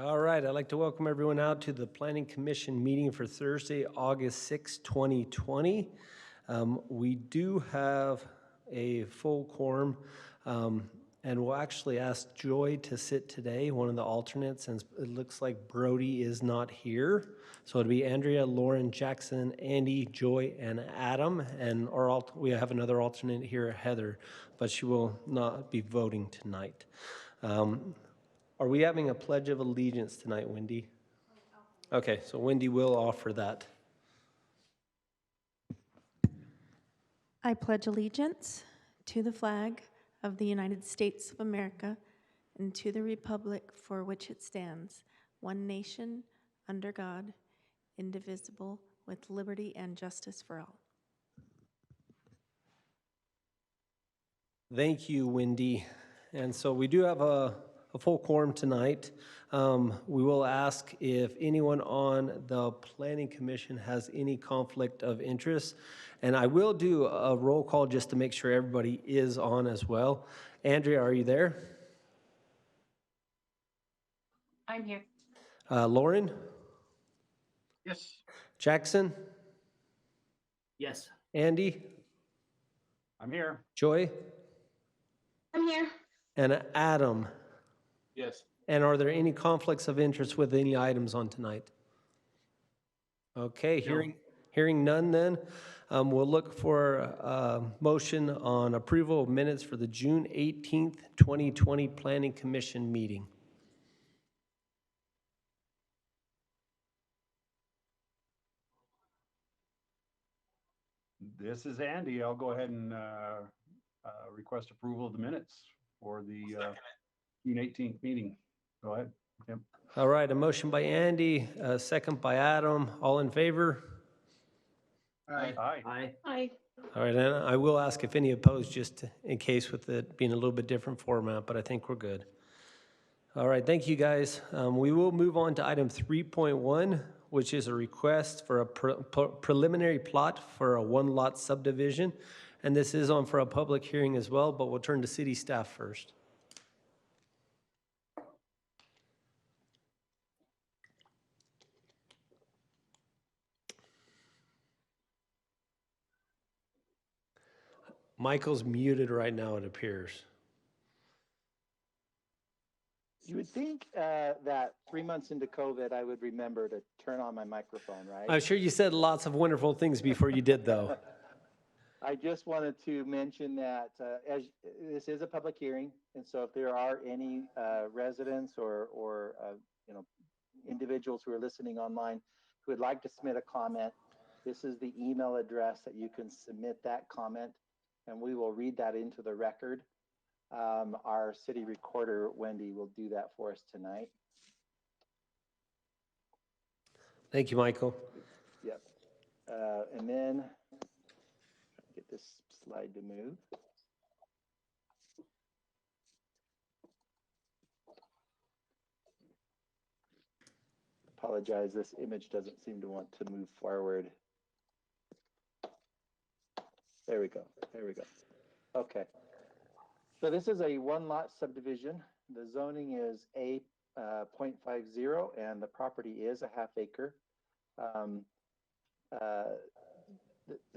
All right, I'd like to welcome everyone out to the Planning Commission meeting for Thursday, August 6, 2020. We do have a full quorum, and we'll actually ask Joy to sit today, one of the alternates, and it looks like Brody is not here. So it'll be Andrea, Lauren, Jackson, Andy, Joy, and Adam, and we have another alternate here, Heather, but she will not be voting tonight. Are we having a Pledge of Allegiance tonight, Wendy? Okay, so Wendy will offer that. I pledge allegiance to the flag of the United States of America and to the republic for which it stands, one nation, under God, indivisible, with liberty and justice for all. Thank you, Wendy. And so we do have a full quorum tonight. We will ask if anyone on the Planning Commission has any conflict of interest. And I will do a roll call just to make sure everybody is on as well. Andrea, are you there? I'm here. Lauren? Yes. Jackson? Yes. Andy? I'm here. Joy? I'm here. And Adam? Yes. And are there any conflicts of interest with any items on tonight? Okay, hearing none then, we'll look for a motion on approval of minutes for the June 18th, 2020 Planning Commission meeting. This is Andy. I'll go ahead and request approval of the minutes for the June 18th meeting. Go ahead. Yep. All right, a motion by Andy, a second by Adam. All in favor? Aye. Aye. All right, and I will ask if any opposed, just in case with it being a little bit different format, but I think we're good. All right, thank you guys. We will move on to item 3.1, which is a request for a preliminary plot for a one-lot subdivision. And this is on for a public hearing as well, but we'll turn to city staff first. Michael's muted right now, it appears. You would think that 3 months into COVID, I would remember to turn on my microphone, right? I'm sure you said lots of wonderful things before you did, though. I just wanted to mention that as this is a public hearing, and so if there are any residents or individuals who are listening online who would like to submit a comment, this is the email address that you can submit that comment, and we will read that into the record. Our city recorder, Wendy, will do that for us tonight. Thank you, Michael. Yep. And then get this slide to move. Apologize, this image doesn't seem to want to move forward. There we go. There we go. Okay. So this is a one-lot subdivision. The zoning is A 0.50, and the property is a half acre. The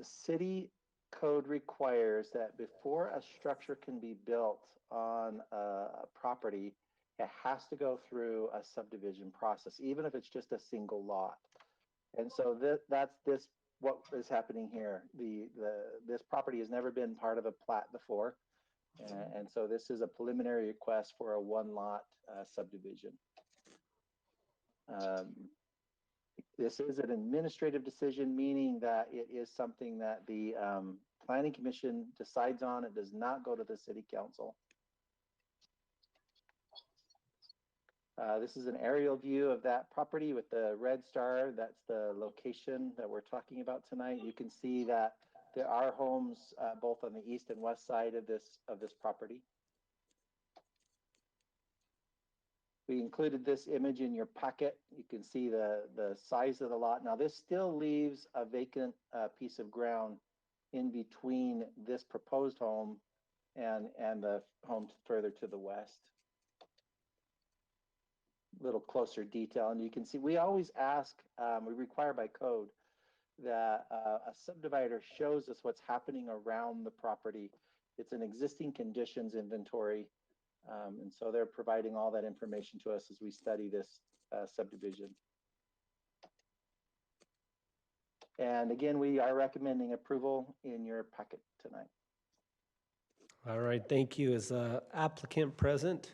city code requires that before a structure can be built on a property, it has to go through a subdivision process, even if it's just a single lot. And so that's what is happening here. This property has never been part of a plat before. And so this is a preliminary request for a one-lot subdivision. This is an administrative decision, meaning that it is something that the Planning Commission decides on. It does not go to the City Council. This is an aerial view of that property with the red star. That's the location that we're talking about tonight. You can see that there are homes both on the east and west side of this property. We included this image in your packet. You can see the size of the lot. Now this still leaves a vacant piece of ground in between this proposed home and the home further to the west. little closer detail. And you can see, we always ask, we require by code that a subdivider shows us what's happening around the property. It's an existing conditions inventory. And so they're providing all that information to us as we study this subdivision. And again, we are recommending approval in your packet tonight. All right, thank you. Is applicant present?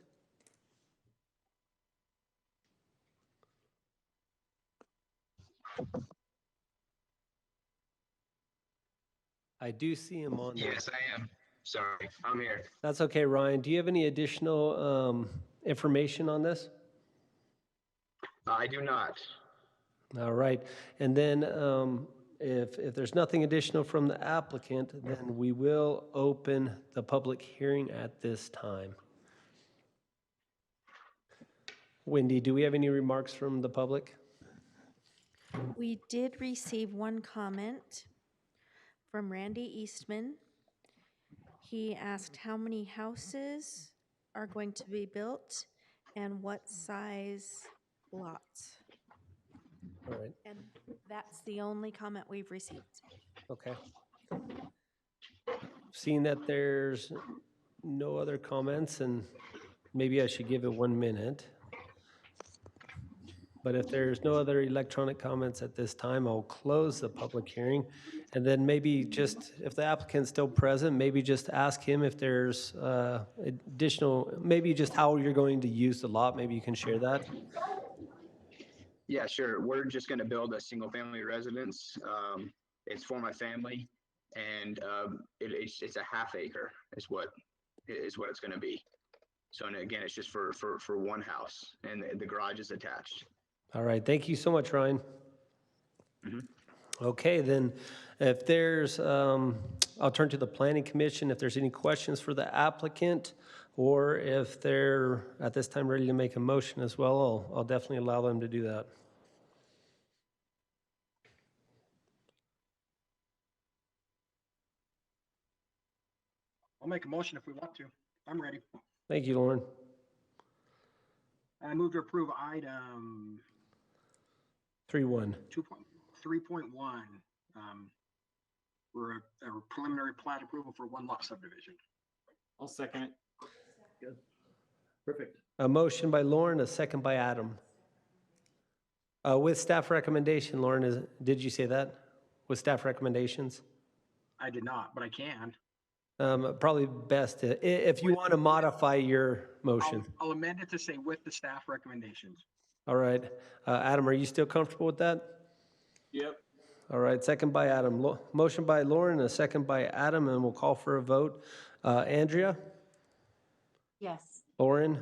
I do see him on there. Yes, I am. Sorry, I'm here. That's okay, Ryan. Do you have any additional information on this? I do not. All right, and then if there's nothing additional from the applicant, then we will open the public hearing at this time. Wendy, do we have any remarks from the public? We did receive one comment from Randy Eastman. He asked how many houses are going to be built and what size lots. All right, And that's the only comment we've received. okay. Seeing that there's no other comments, and maybe I should give it 1 minute. But if there's no other electronic comments at this time, I'll close the public hearing. And then maybe just, if the applicant's still present, maybe just ask him if there's additional, maybe just how you're going to use the lot. Maybe you can share that. Yeah, sure. We're just going to build a single family residence. It's for my family, and it's a half acre is what it's going to be. So, and again, it's just for one house, and the garage is attached. All right, thank you so much, Ryan. Okay, then if there's, I'll turn to the Planning Commission. If there's any questions for the applicant, or if they're at this time ready to make a motion as well, I'll definitely allow them to do that. I'll make a motion if we want to. I'm ready. Thank you, Lauren. I move to approve item 3-1. 3.1 for a preliminary plat approval for one lot subdivision. I'll second it. Good. Perfect. A motion by Lauren, a second by Adam. With staff recommendation, Lauren, did you say that? With staff recommendations? I did not, but I can. Probably best if you want to modify your motion. I'll amend it to say with the staff recommendations. All right. Adam, are you still comfortable with that? Yep. All right, second by Adam. Motion by Lauren, a second by Adam, and we'll call for a vote. Andrea? Yes. Lauren?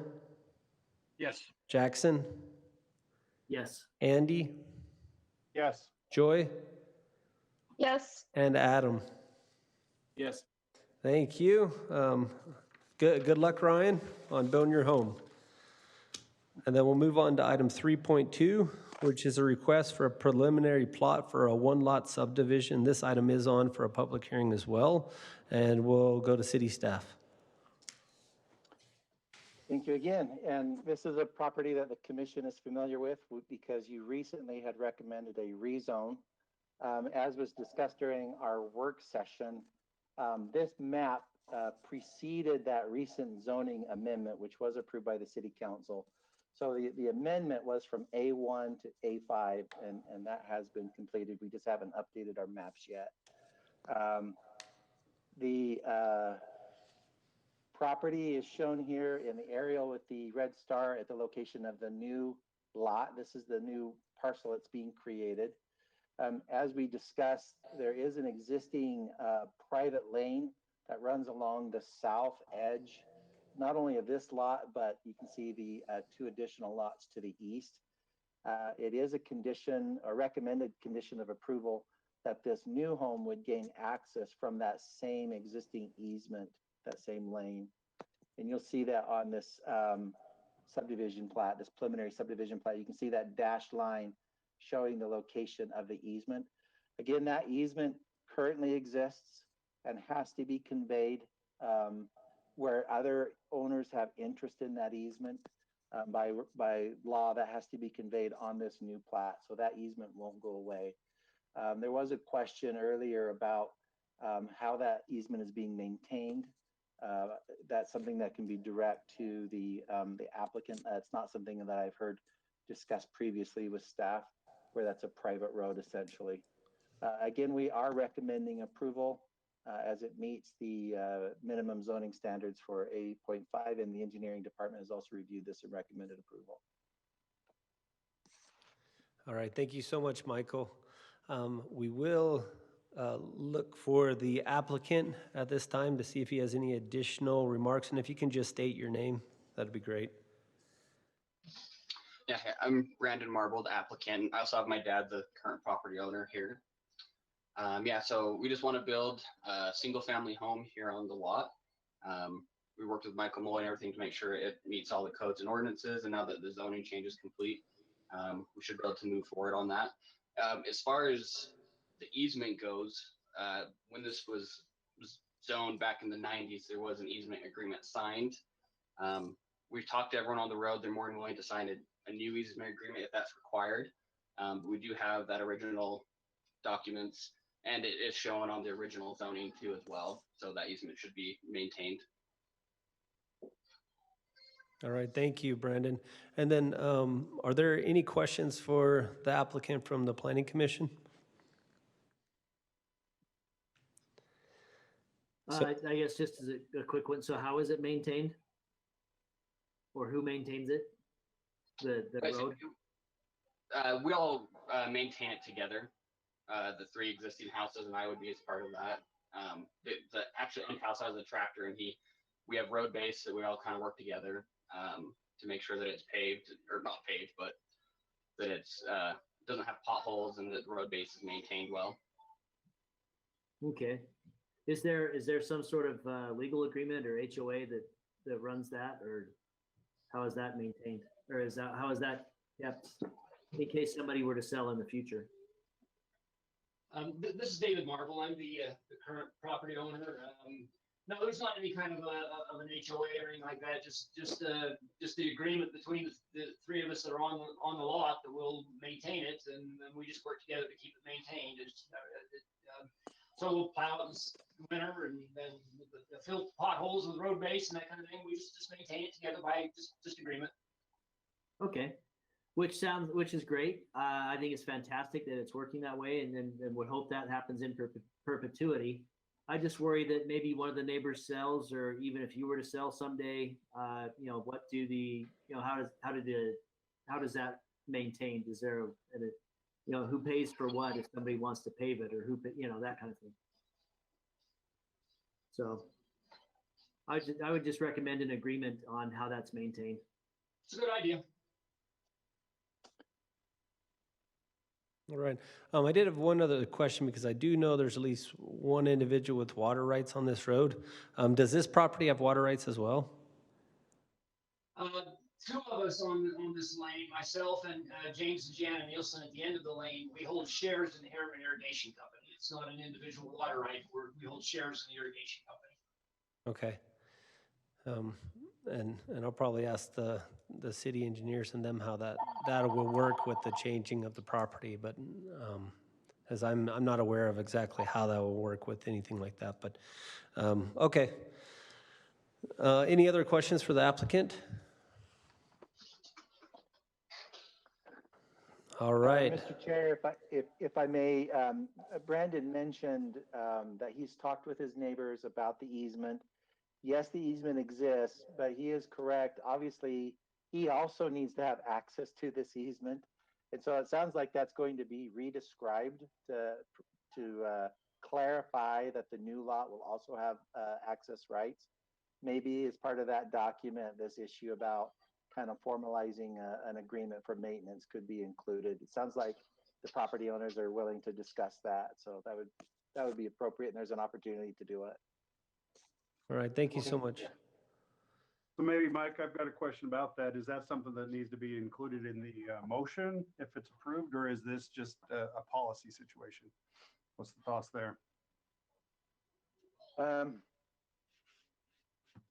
Yes. Jackson? Yes. Andy? Yes. Joy? Yes. And Adam? Yes. Thank you. Good luck, Ryan, on building your home. And then we'll move on to item 3.2, which is a request for a preliminary plot for a one-lot subdivision. This item is on for a public hearing as well, and we'll go to city staff. Thank you again. And this is a property that the commission is familiar with because you recently had recommended a rezone. As was discussed during our work session, this map preceded that recent zoning amendment, which was approved by the city council. So the amendment was from A1 to A5, and that has been completed. We just haven't updated our maps yet. The property is shown here in the aerial with the red star at the location of the new lot. This is the new parcel that's being created. As we discussed, there is an existing private lane that runs along the south edge, not only of this lot, but you can see the two additional lots to the east. It is a condition, a recommended condition of approval, that this new home would gain access from that same existing easement, that same lane. And you'll see that on this subdivision plat, this preliminary subdivision plat. You can see that dashed line showing the location of the easement. Again, that easement currently exists and has to be conveyed where other owners have interest in that easement. By law, that has to be conveyed on this new plat, so that easement won't go away. There was a question earlier about how that easement is being maintained. That's something that can be direct to the applicant. That's not something that I've heard discussed previously with staff, where that's a private road essentially. Again, we are recommending approval as it meets the minimum zoning standards for 8.5, and the engineering department has also reviewed this and recommended approval. All right, thank you so much, Michael. We will look for the applicant at this time to see if he has any additional remarks, and if you can just state your name, that'd be great. Yeah, I'm Brandon Marble, the applicant. I also have my dad, the current property owner here. Yeah, so we just want to build a single family home here on the lot. We worked with Michael Moy and everything to make sure it meets all the codes and ordinances. And now that the zoning change is complete, we should be able to move forward on that. As far as the easement goes, when this was zoned back in the 90s, there was an easement agreement signed. We've talked to everyone on the road. They're more than willing to sign a new easement agreement if that's required. But we do have that original documents, and it is shown on the original zoning too as well. So that easement should be maintained. All right, thank you, Brandon. And then are there any questions for the applicant from the Planning Commission? So- I guess just as a quick one, so how is it maintained? Or who maintains it? The road? We all maintain it together. The 3 existing houses, and I would be as part of that. The actual end house has a tractor, and we have road base that we all kind of work together to make sure that it's paved, or not paved, but that it's doesn't have potholes and that the road base is maintained well. Okay. Is there some sort of legal agreement or HOA that runs that, or how is that maintained? Or how is that kept in case somebody were to sell in the future? This is David Marble. I'm the current property owner. No, there's not any kind of an HOA or anything like that. Just the agreement between the 3 of us that are on the lot that we'll maintain it, and we just work together to keep it maintained. So we'll plow it in the winter, and then the fill potholes with the road base and that kind of thing. We just maintain it together by just agreement. Okay. Which is great. I think it's fantastic that it's working that way, and would hope that happens in perpetuity. I just worry that maybe one of the neighbors sells, or even if you were to sell someday, what do how does that maintained? Is there who pays for what if somebody wants to pave it, or that kind of thing. So I would just recommend an agreement on how that's maintained. It's a good idea. All right. I did have one other question, because I do know there's at least one individual with water rights on this road. Does this property have water rights as well? 2 of us on this lane, myself and James and Jana Nielsen at the end of the lane, we hold shares in the Herriman Irrigation Company. It's not an individual water right. We hold shares in the irrigation company. Okay. And I'll probably ask the city engineers and them how that will work with the changing of the property, but as I'm not aware of exactly how that will work with anything like that, but okay. Any other questions for the applicant? All right. Mr. Chair, if I may, Brandon mentioned that he's talked with his neighbors about the easement. Yes, the easement exists, but he is correct. Obviously, he also needs to have access to this easement. And so it sounds like that's going to be redescribed to clarify that the new lot will also have access rights. Maybe as part of that document, this issue about kind of formalizing an agreement for maintenance could be included. It sounds like the property owners are willing to discuss that. So that would be appropriate, and there's an opportunity to do it. All right. Thank you so much. So maybe, Mike, I've got a question about that. Is that something that needs to be included in the motion if it's approved, or is this just a policy situation? What's the thoughts there?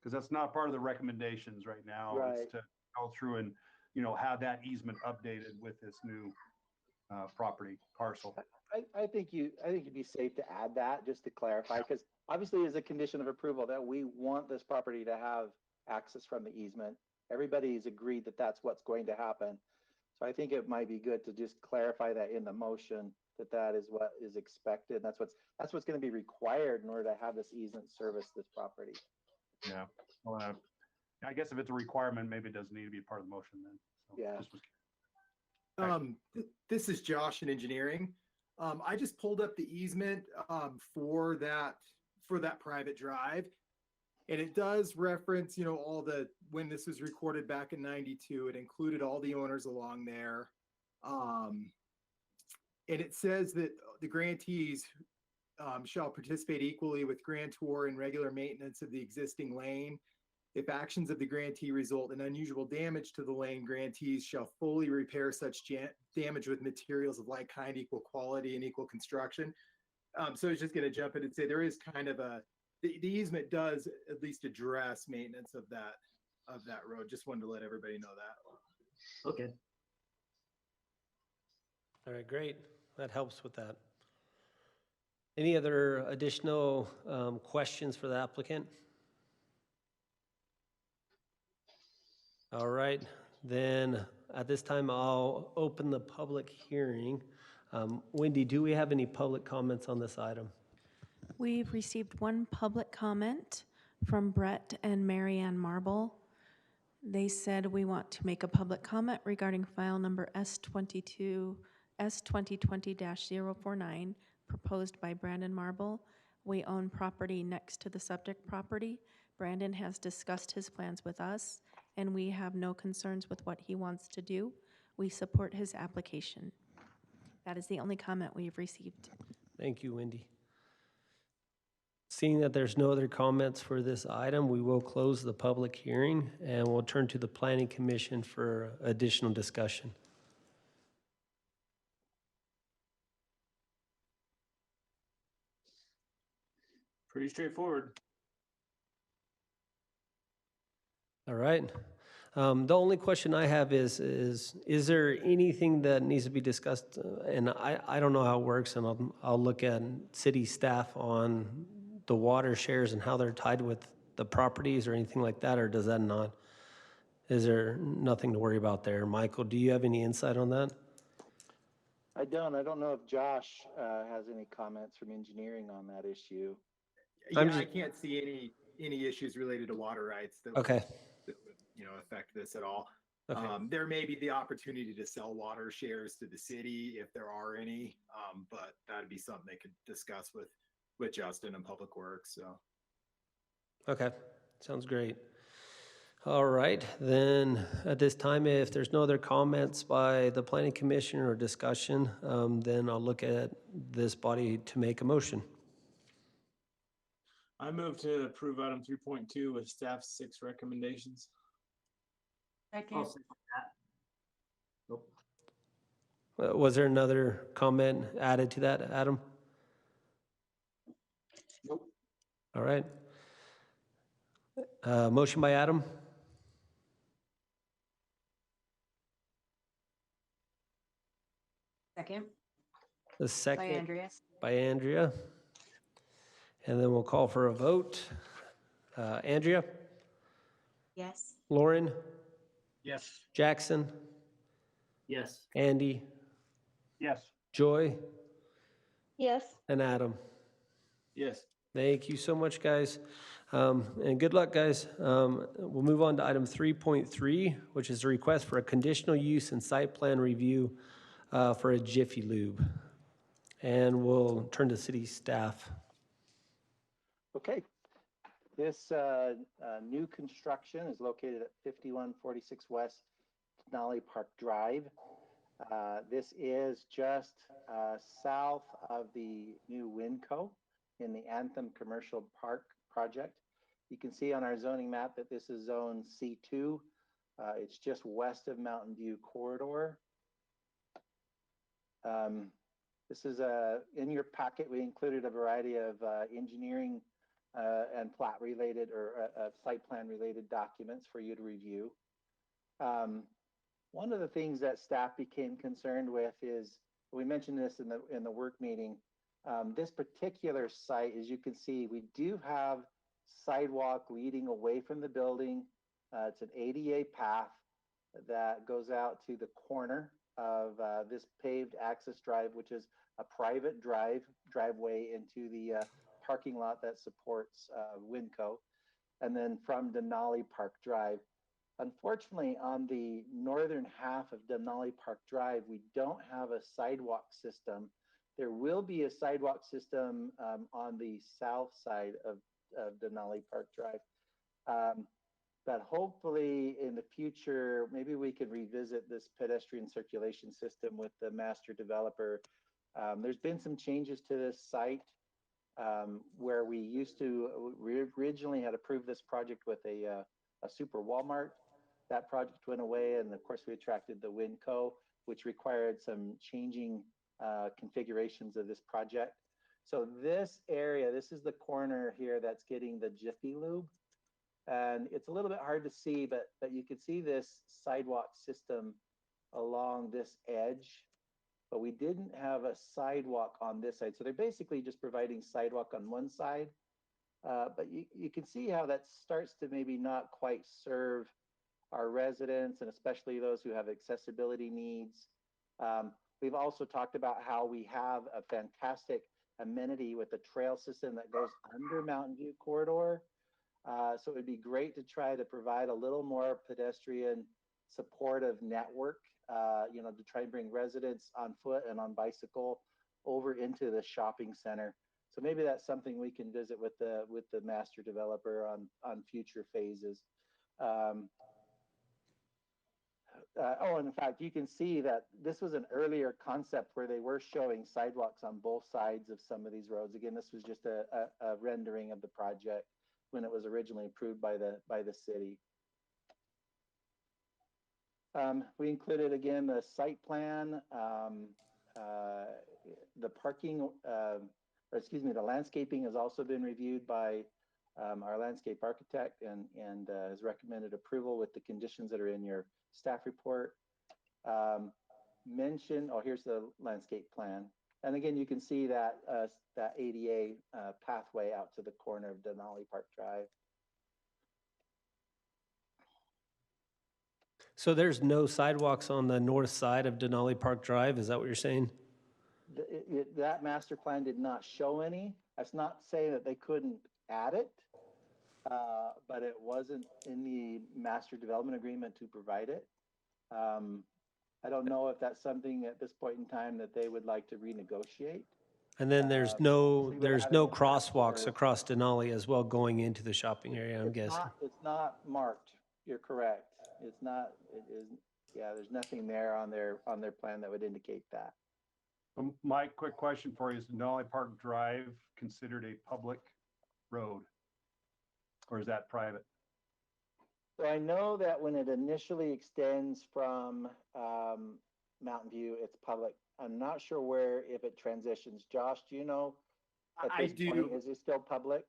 Because that's not part of the recommendations right now. Right. It's to go through and, have that easement updated with this new property parcel. I think it'd be safe to add that just to clarify, because obviously as a condition of approval that we want this property to have access from the easement. Everybody's agreed that that's what's going to happen. So I think it might be good to just clarify that in the motion, that that is what is expected. That's what's going to be required in order to have this easement service this property. Yeah. Well, I guess if it's a requirement, maybe it doesn't need to be part of the motion then. So Yeah. just was This is Josh in engineering. I just pulled up the easement for that private drive, and it does reference, all when this was recorded back in '92. It included all the owners along there, and it says that the grantees shall participate equally with grantor in regular maintenance of the existing lane. If actions of the grantee result in unusual damage to the lane, grantees shall fully repair such damage with materials of like kind, equal quality, and equal construction. So I was just going to jump in and say there is kind of the easement does at least address maintenance of that road. Just wanted to let everybody know that. Okay. All right, great. That helps with that. Any other additional questions for the applicant? All right, then at this time, I'll open the public hearing. Wendy, do we have any public comments on this item? We've received one public comment from Brett and Marianne Marble. They said we want to make a public comment regarding file number S2020-049, proposed by Brandon Marble. We own property next to the subject property. Brandon has discussed his plans with us, and we have no concerns with what he wants to do. We support his application. That is the only comment we've received. Thank you, Wendy. Seeing that there's no other comments for this item, we will close the public hearing and we'll turn to the Planning Commission for additional discussion. Pretty straightforward. All right. The only question I have is there anything that needs to be discussed? And I don't know how it works, and I'll look at city staff on the water shares and how they're tied with the properties or anything like that, or does that not? Is there nothing to worry about there? Michael, do you have any insight on that? I don't know if Josh has any comments from engineering on that issue. Yeah, I can't see any issues related to water rights that Okay. would affect this at all. Okay. There may be the opportunity to sell water shares to the city if there are any, but that'd be something they could discuss with Justin and Public Works. So. Okay, sounds great. All right, then at this time, if there's no other comments by the Planning Commission or discussion, then I'll look at this body to make a motion. I move to approve item 3.2 with staff's 6 recommendations. Second. I'll second that. Nope. Was there another comment added to that, Adam? Nope. All right. Motion by Adam. Second. The second. By Andreas. By Andrea. And then we'll call for a vote. Andrea? Yes. Lauren? Yes. Jackson? Yes. Andy? Yes. Joy? Yes. And Adam? Yes. Thank you so much, guys. And good luck, guys. We'll move on to item 3.3, which is a request for a conditional use and site plan review for a Jiffy Lube. And we'll turn to city staff. Okay. This new construction is located at 5146 West Denali Park Drive. This is just south of the new Winco in the Anthem Commercial Park project. You can see on our zoning map that this is zone C2. It's just west of Mountain View Corridor. This is in your packet. We included a variety of engineering and plat related or site plan related documents for you to review. One of the things that staff became concerned with is, we mentioned this in the work meeting, this particular site, as you can see, we do have sidewalk leading away from the building. It's an ADA path that goes out to the corner of this paved access drive, which is a private driveway into the parking lot that supports Winco, and then from Denali Park Drive. Unfortunately, on the northern half of Denali Park Drive, we don't have a sidewalk system. There will be a sidewalk system on the south side of Denali Park Drive. But hopefully in the future, maybe we could revisit this pedestrian circulation system with the master developer. There's been some changes to this site where we originally had approved this project with a super Walmart. That project went away, and of course we attracted the Winco, which required some changing configurations of this project. So this area, this is the corner here that's getting the Jiffy Lube. And it's a little bit hard to see, but you can see this sidewalk system along this edge, but we didn't have a sidewalk on this side. So they're basically just providing sidewalk on one side. But you can see how that starts to maybe not quite serve our residents, and especially those who have accessibility needs. We've also talked about how we have a fantastic amenity with a trail system that goes under Mountain View Corridor. So it would be great to try to provide a little more pedestrian supportive network, to try and bring residents on foot and on bicycle over into the shopping center. So maybe that's something we can visit with the master developer on future phases. And in fact, you can see that this was an earlier concept where they were showing sidewalks on both sides of some of these roads. Again, this was just a rendering of the project when it was originally approved by the city. We included, again, the site plan, the parking, the landscaping has also been reviewed by our landscape architect and has recommended approval with the conditions that are in your staff report. Here's the landscape plan. And again, you can see that that ADA pathway out to the corner of Denali Park Drive. So there's no sidewalks on the north side of Denali Park Drive, is that what you're saying? That master plan did not show any. That's not saying that they couldn't add it, but it wasn't in the master development agreement to provide it. I don't know if that's something at this point in time that they would like to renegotiate. And then there's no crosswalks across Denali as well going into the shopping area, I'm guessing. It's not marked. You're correct. It's not. It is. Yeah. There's nothing there on their plan that would indicate that. Mike, quick question for you: is Denali Park Drive considered a public road, or is that private? So I know that when it initially extends from Mountain View, it's public. I'm not sure if it transitions. Josh, do you know? I do. Is it still public?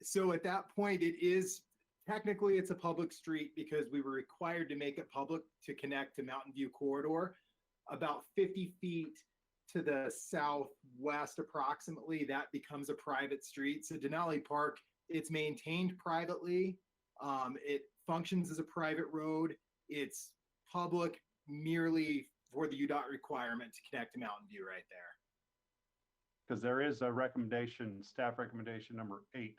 So at that point, it is technically it's a public street because we were required to make it public to connect to Mountain View Corridor. About 50 feet to the southwest, approximately, that becomes a private street. So Denali Park, it's maintained privately. It functions as a private road. It's public merely for the UDOT requirement to connect to Mountain View right there. Because there is a recommendation, staff recommendation number 8,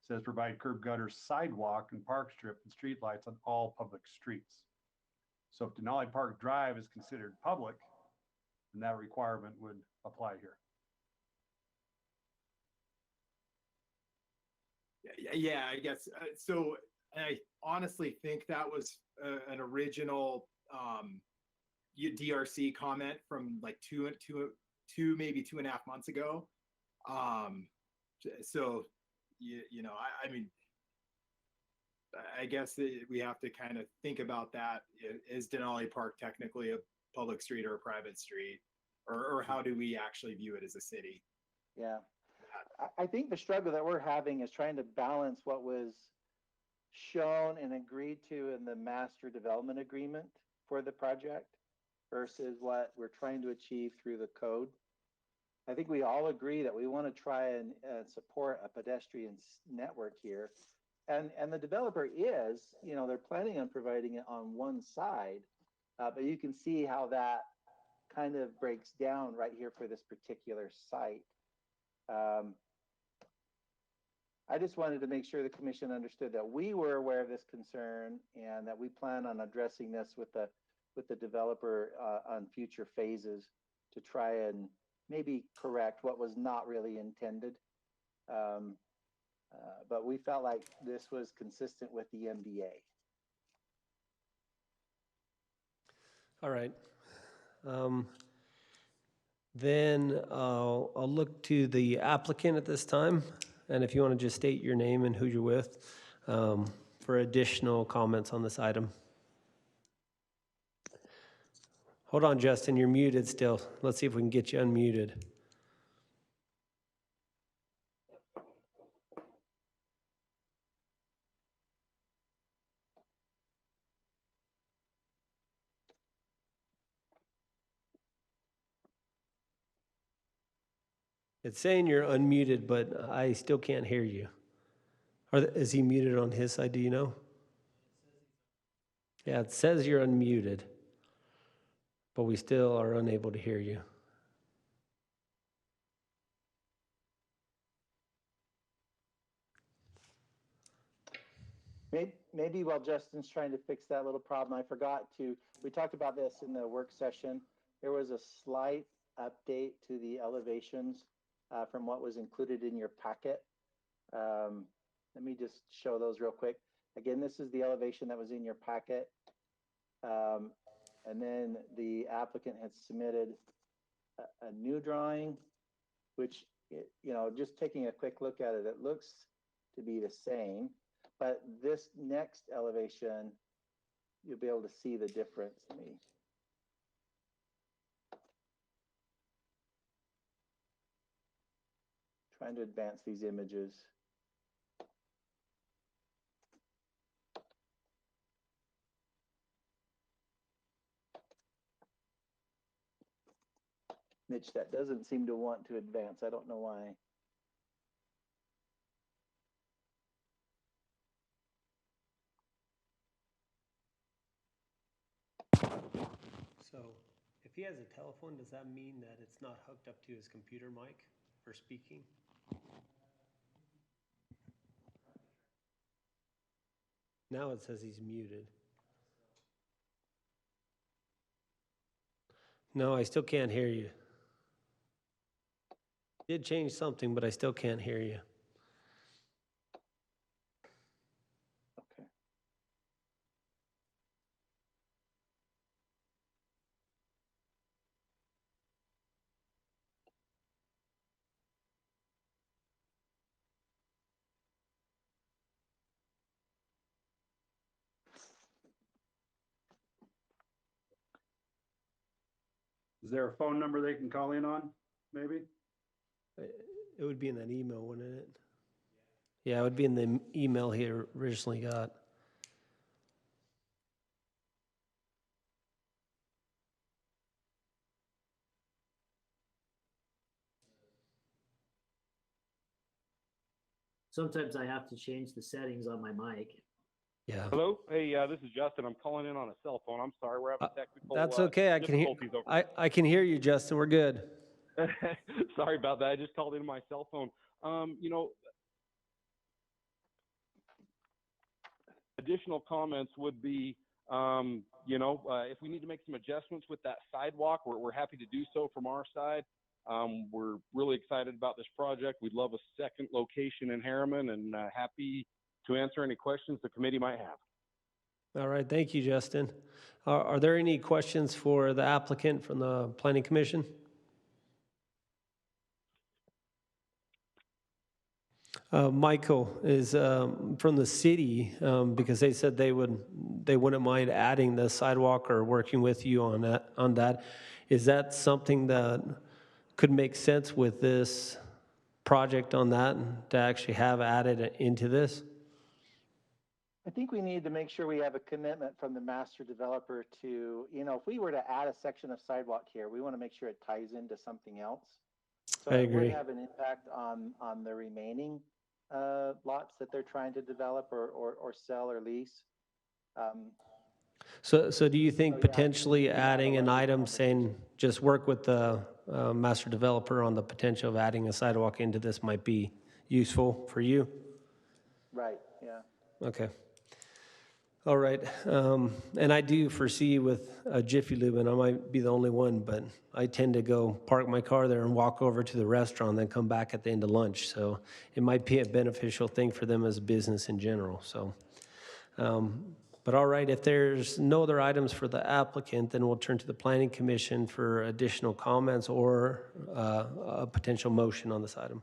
says provide curb gutter, sidewalk, and park strip and streetlights on all public streets. So if Denali Park Drive is considered public, then that requirement would apply here. Yeah, I guess so. I honestly think that was an original DRC comment from like maybe 2.5 months ago. So I mean, I guess we have to kind of think about that. Is Denali Park technically a public street or a private street, or how do we actually view it as a city? Yeah. I think the struggle that we're having is trying to balance what was shown and agreed to in the master development agreement for the project versus what we're trying to achieve through the code. I think we all agree that we want to try and support a pedestrian network here. And the developer is, you know, they're planning on providing it on one side, but you can see how that kind of breaks down right here for this particular site. I just wanted to make sure the commission understood that we were aware of this concern and that we plan on addressing this with the developer on future phases to try and maybe correct what was not really intended. But we felt like this was consistent with the MDA. All right. Then I'll look to the applicant at this time. And if you want to just state your name and who you're with for additional comments on this item. Hold on, Justin, you're muted still. Let's see if we can get you unmuted. It's saying you're unmuted, but I still can't hear you. Is he muted on his side, do you know? Yeah, it says you're unmuted, but we still are unable to hear you. Maybe while Justin's trying to fix that little problem, I forgot to, we talked about this in the work session. There was a slight update to the elevations from what was included in your packet. Let me just show those real quick. Again, this is the elevation that was in your packet. And then the applicant had submitted a new drawing, which, you know, just taking a quick look at it, it looks to be the same. But this next elevation, you'll be able to see the difference. Let me. Trying to advance these images. Mitch, that doesn't seem to want to advance. I don't know why. So if he has a telephone, does that mean that it's not hooked up to his computer mic for speaking? Now it says he's muted. No, I still can't hear you. Did change something, but I still can't hear you. Okay. Is there a phone number they can call in on, maybe? It would be in that email, wouldn't it? Yeah, it would be in the email he originally got. Sometimes I have to change the settings on my mic. Yeah. Hello. Hey, this is Justin. I'm calling in on a cell phone. I'm sorry, we're having technical. That's okay. I can hear. I can hear you, Justin. We're good. Sorry about that. I just called in my cell phone. You know, additional comments would be, you know, if we need to make some adjustments with that sidewalk, we're happy to do so from our side. We're really excited about this project. We'd love a second location in Herriman, and happy to answer any questions the committee might have. All right. Thank you, Justin. Are there any questions for the applicant from the Planning Commission? Michael is from the city because they said they wouldn't mind adding the sidewalk or working with you on that. Is that something that could make sense with this project on that to actually have added into this? I think we need to make sure we have a commitment from the master developer to, if we were to add a section of sidewalk here, we want to make sure it ties into something else. So I it would agree. have an impact on the remaining lots that they're trying to develop or sell or lease. So do you think So, yeah, potentially we have a adding an larger item saying, just work with the master developer on the potential of adding a sidewalk into this might be useful for you? Right, yeah. Okay. All right. And I do foresee with a Jiffy Lube, and I might be the only one, but I tend to go park my car there and walk over to the restaurant, then come back at the end of lunch. So it might be a beneficial thing for them as a business in general. So, but all right, if there's no other items for the applicant, then we'll turn to the Planning Commission for additional comments or a potential motion on this item.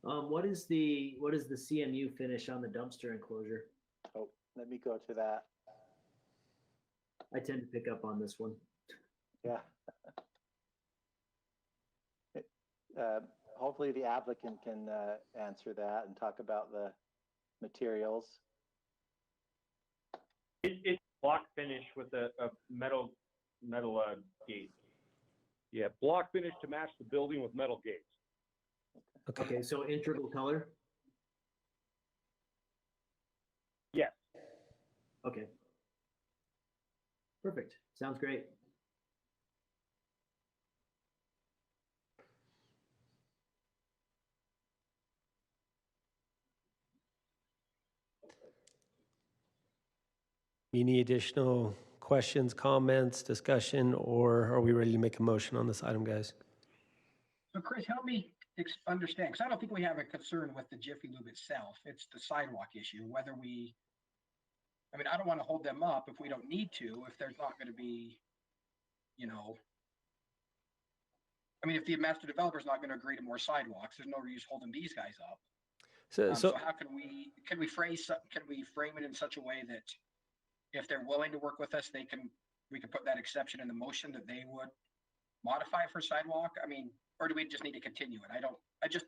What is the CMU finish on the dumpster enclosure? Oh, let me go to that. I tend to pick up on this one. Yeah. Hopefully the applicant can answer that and talk about the materials. It's block finish with a metal gate. Yeah, block finish to match the building with metal gates. Okay, so integral color? Yes. Okay. Perfect. Sounds great. Any additional questions, comments, discussion, or are we ready to make a motion on this item, guys? So Chris, help me understand, because I don't think we have a concern with the Jiffy Lube itself. It's the sidewalk issue, whether I don't want to hold them up if we don't need to, if there's not going to be, if the master developer is not going to agree to more sidewalks, there's no use holding these guys up. So how can we frame it in such a way that if they're willing to work with us, we can put that exception in the motion that they would modify for sidewalk? Or do we just need to continue it?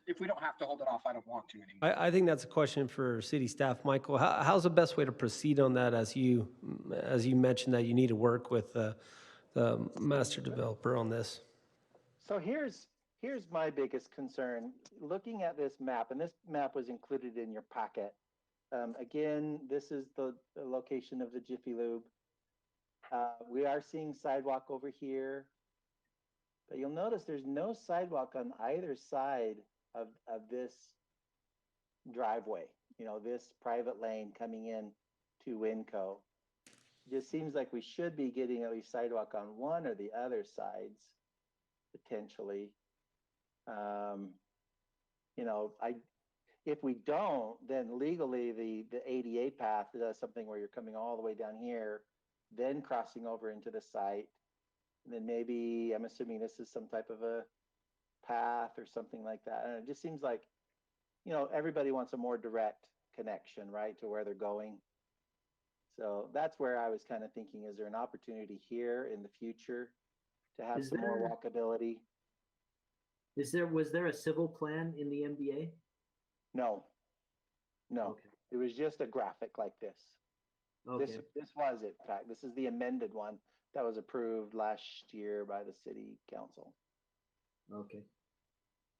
If we don't have to hold it off, I don't want to anymore. I think that's a question for city staff. Michael, how's the best way to proceed on that as you mentioned that you need to work with the master developer on this? So here's my biggest concern. Looking at this map, and this map was included in your packet. Again, this is the location of the Jiffy Lube. We are seeing sidewalk over here. But you'll notice there's no sidewalk on either side of this driveway, this private lane coming in to Winco. It just seems like we should be getting at least sidewalk on one or the other sides, potentially. If we don't, then legally the ADA path does something where you're coming all the way down here, then crossing over into the site. And then maybe, I'm assuming this is some type of a path or something like that. And it just seems like, everybody wants a more direct connection, right, to where they're going. So that's where I was kind of thinking, is there an opportunity here in the future to have some more walkability? Was there a civil plan in the MDA? No. Okay. It was just a graphic like this. Okay. This was it, in fact. This is the amended one that was approved last year by the city council. Okay.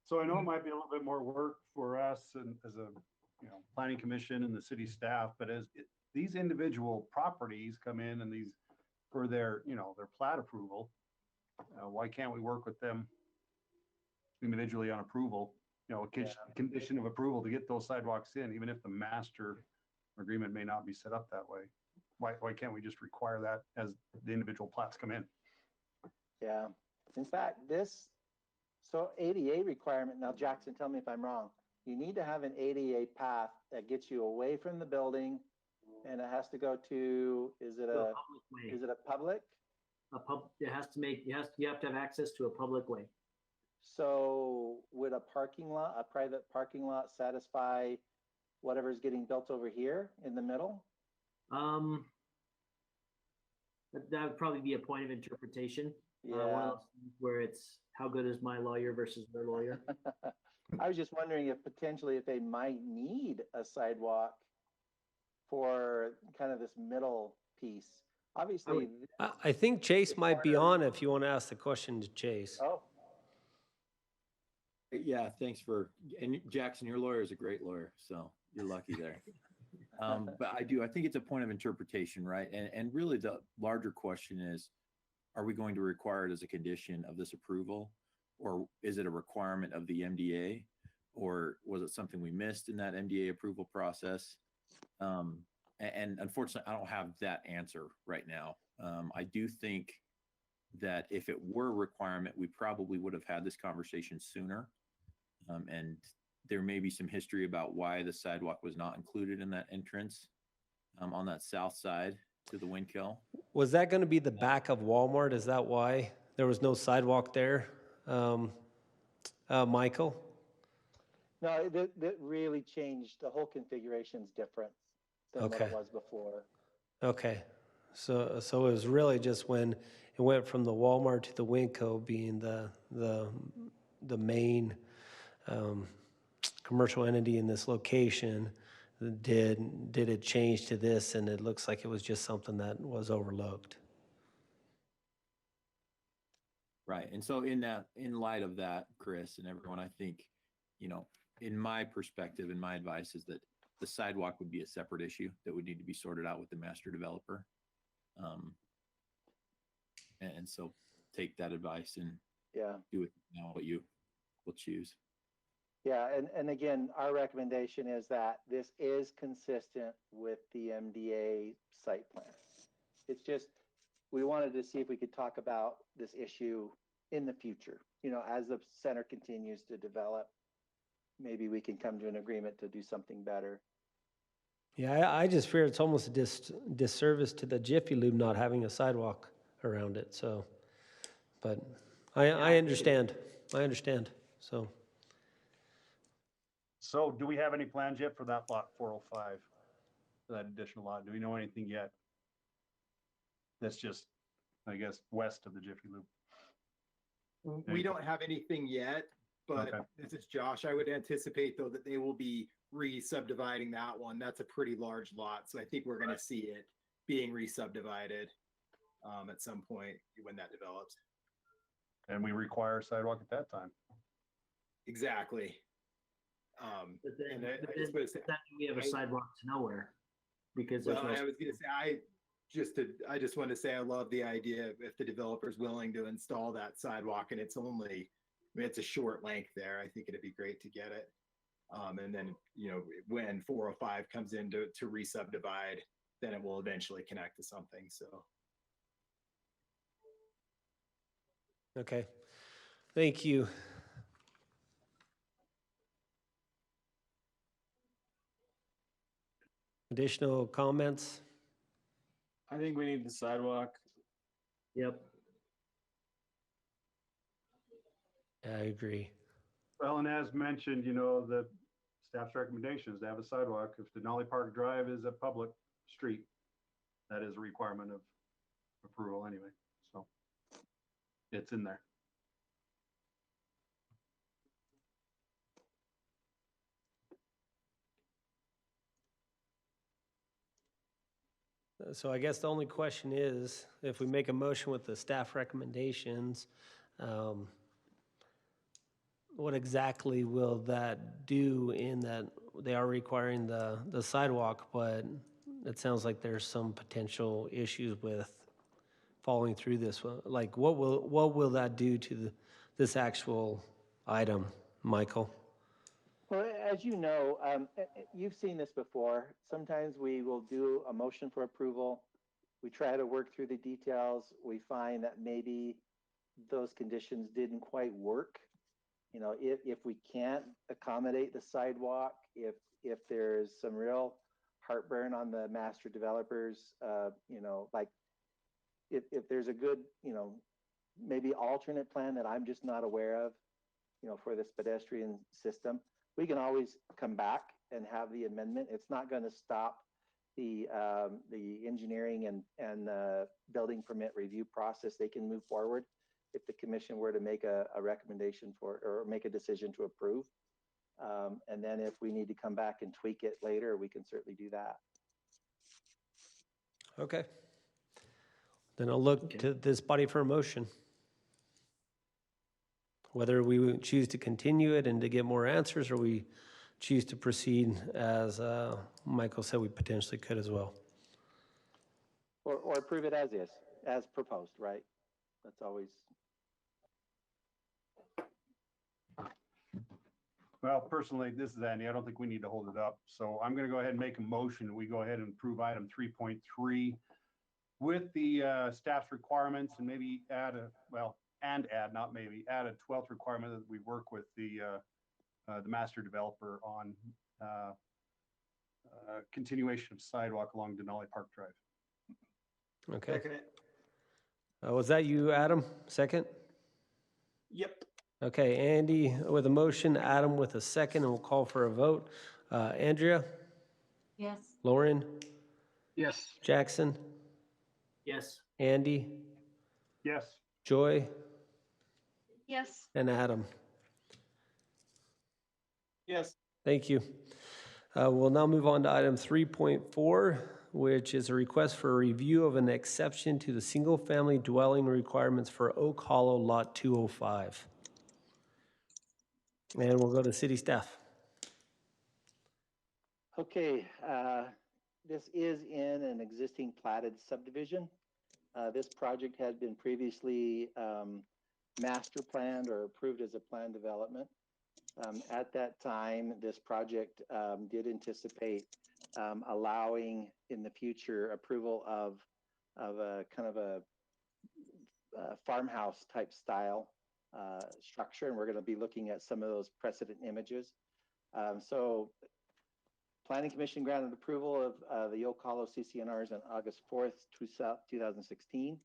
So I know it might be a little bit more work for us and as a, planning commission and the city staff, but these individual properties come in and these for their plat approval, why can't we work with them individually on approval? A condition of approval to get those sidewalks in, even if the master agreement may not be set up that way. Why can't we just require that as the individual plats come in? Yeah. In fact, so ADA requirement, now Jackson, tell me if I'm wrong. You need to have an ADA path that gets you away from the building, and it has to go to, is it a public? You have to have access to a public way. So would a private parking lot satisfy whatever's getting built over here in the middle? That would probably be a point of interpretation. One Yeah. of those things where it's how good is my lawyer versus their lawyer. I was just wondering if potentially if they might need a sidewalk for kind of this middle piece. Obviously, I think Chase might be on if you want to ask the question to Chase. oh, Yeah, thanks and Jackson, your lawyer is a great lawyer, so you're lucky there. But I think it's a point of interpretation, right? And really the larger question is, are we going to require it as a condition of this approval? Or is it a requirement of the MDA? Or was it something we missed in that MDA approval process? And unfortunately, I don't have that answer right now. I do think that if it were a requirement, we probably would have had this conversation sooner. And there may be some history about why the sidewalk was not included in that entrance on that south side to the Windkill. Was that going to be the back of Walmart? Is that why there was no sidewalk there, Michael? no, that really changed. The whole configuration's different than what it was before. Okay. So it was really just when it went from the Walmart to the Winco being the main commercial entity in this location, did it change to this, and it looks like it was just something that was overlooked. Right. And so in light of that, Chris and everyone, I think, in my perspective and my advice is that the sidewalk would be a separate issue that would need to be sorted out with the master developer. And so take that advice and do it now what you will choose. Yeah, and again, our recommendation is that this is consistent with the MDA site plan. It's just, we wanted to see if we could talk about this issue in the future. As the center continues to develop, maybe we can come to an agreement to do something better. Yeah, I just fear it's almost a disservice to the Jiffy Lube not having a sidewalk around it. So, but I understand. I understand. So do we have any plans yet for that lot 405, for that additional lot? Do we know anything yet? That's just, I guess, west of the Jiffy Lube. We don't have anything yet, but this is Josh. I would anticipate though that they will be re-subdividing that one. That's a pretty large lot. So I think we're going to see it being re-subdivided at some point when that develops. And we require a sidewalk at that time. Exactly. But then we have a sidewalk to nowhere because I was going to say, I just want to say I love the idea if the developer's willing to install that sidewalk and it's it's a short length there. I think it'd be great to get it. And then, when 405 comes in to re-subdivide, then it will eventually connect to something. So. Okay. Thank you. Additional comments? I think we need the sidewalk. Yep. I agree. Well, and as mentioned, the staff's recommendation is to have a sidewalk. If Denali Park Drive is a public street, that is a requirement of approval anyway. So it's in there. So I guess the only question is, if we make a motion with the staff recommendations, what exactly will that do in that they are requiring the sidewalk, but it sounds like there's some potential issues with following through this. Like, what will that do to this actual item, Michael? Well, as you know, you've seen this before. Sometimes we will do a motion for approval. We try to work through the details. We find that maybe those conditions didn't quite work. If we can't accommodate the sidewalk, if there's some real heartburn on the master developers, like if there's a good, maybe alternate plan that I'm just not aware of, for this pedestrian system, we can always come back and have the amendment. It's not going to stop the engineering and building permit review process. They can move forward if the commission were to make a recommendation for, or make a decision to approve. And then if we need to come back and tweak it later, we can certainly do that. Okay. Then I'll look to this body for a motion. Whether we choose to continue it and to get more answers, or we choose to proceed as Michael said we potentially could as well. Or approve it as is, as proposed, right? That's always. Well, personally, this is Andy. I don't think we need to hold it up. So I'm going to go ahead and make a motion. We go ahead and approve item 3.3 with the staff's requirements, and maybe add a, well, and add, not maybe, add a 12th requirement that we work with the master developer on continuation of sidewalk along Denali Park Drive. Okay. Second. Was that you, Adam? Second? Yep. Okay, Andy with a motion, Adam with a second, and we'll call for a vote. Andrea? Yes. Lauren? Yes. Jackson? Yes. Andy? Yes. Joy? Yes. And Adam? Yes. Thank you. We'll now move on to item 3.4, which is a request for a review of an exception to the single-family dwelling requirements for Oak Hollow Lot 205. And we'll go to city staff. Okay, this is in an existing platted subdivision. This project had been previously master planned or approved as a planned development. At that time, this project did anticipate allowing in the future approval of a kind of a farmhouse type style structure, and we're going to be looking at some of those precedent images. So Planning Commission granted approval of the Oak Hollow CCNRs on August 4th, 2016.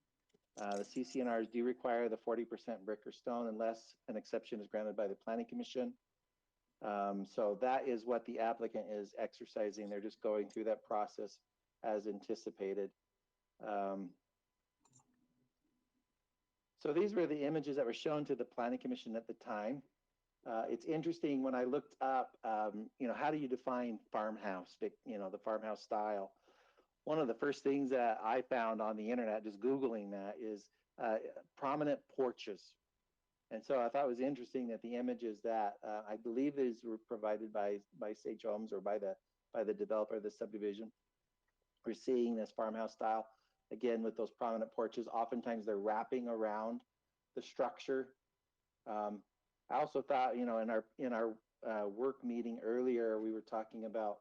The CCNRs do require the 40% brick or stone unless an exception is granted by the Planning Commission. So that is what the applicant is exercising. They're just going through that process as anticipated. So these were the images that were shown to the Planning Commission at the time. It's interesting when I looked up, how do you define farmhouse, the farmhouse style? One of the first things that I found on the internet, just Googling that, is prominent porches. And so I thought it was interesting that the images that I believe these were provided by Sage Homes or by the developer of the subdivision. We're seeing this farmhouse style again with those prominent porches. Oftentimes they're wrapping around the structure. I also thought, in our work meeting earlier, we were talking about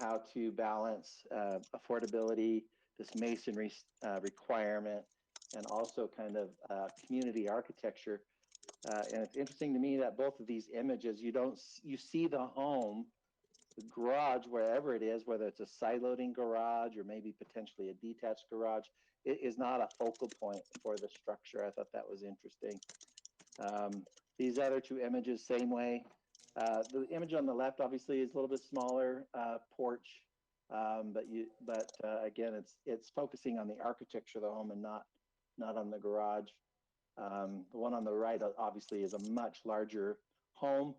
how to balance affordability, this masonry requirement, and also kind of community architecture. And it's interesting to me that both of these images, you see the home, the garage, wherever it is, whether it's a side loading garage or maybe potentially a detached garage, it is not a focal point for the structure. I thought that was interesting. These other two images, same way. The image on the left obviously is a little bit smaller porch, but again, it's focusing on the architecture of the home and not on the garage. The one on the right obviously is a much larger home.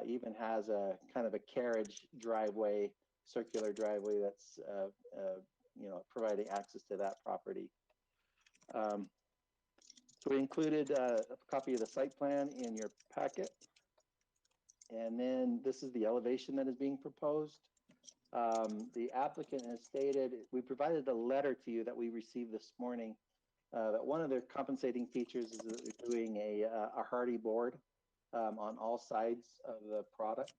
Even has a kind of a carriage driveway, circular driveway that's providing access to that property. So we included a copy of the site plan in your packet. And then this is the elevation that is being proposed. The applicant has stated, we provided a letter to you that we received this morning, that one of their compensating features is that they're doing a hardy board on all sides of the product.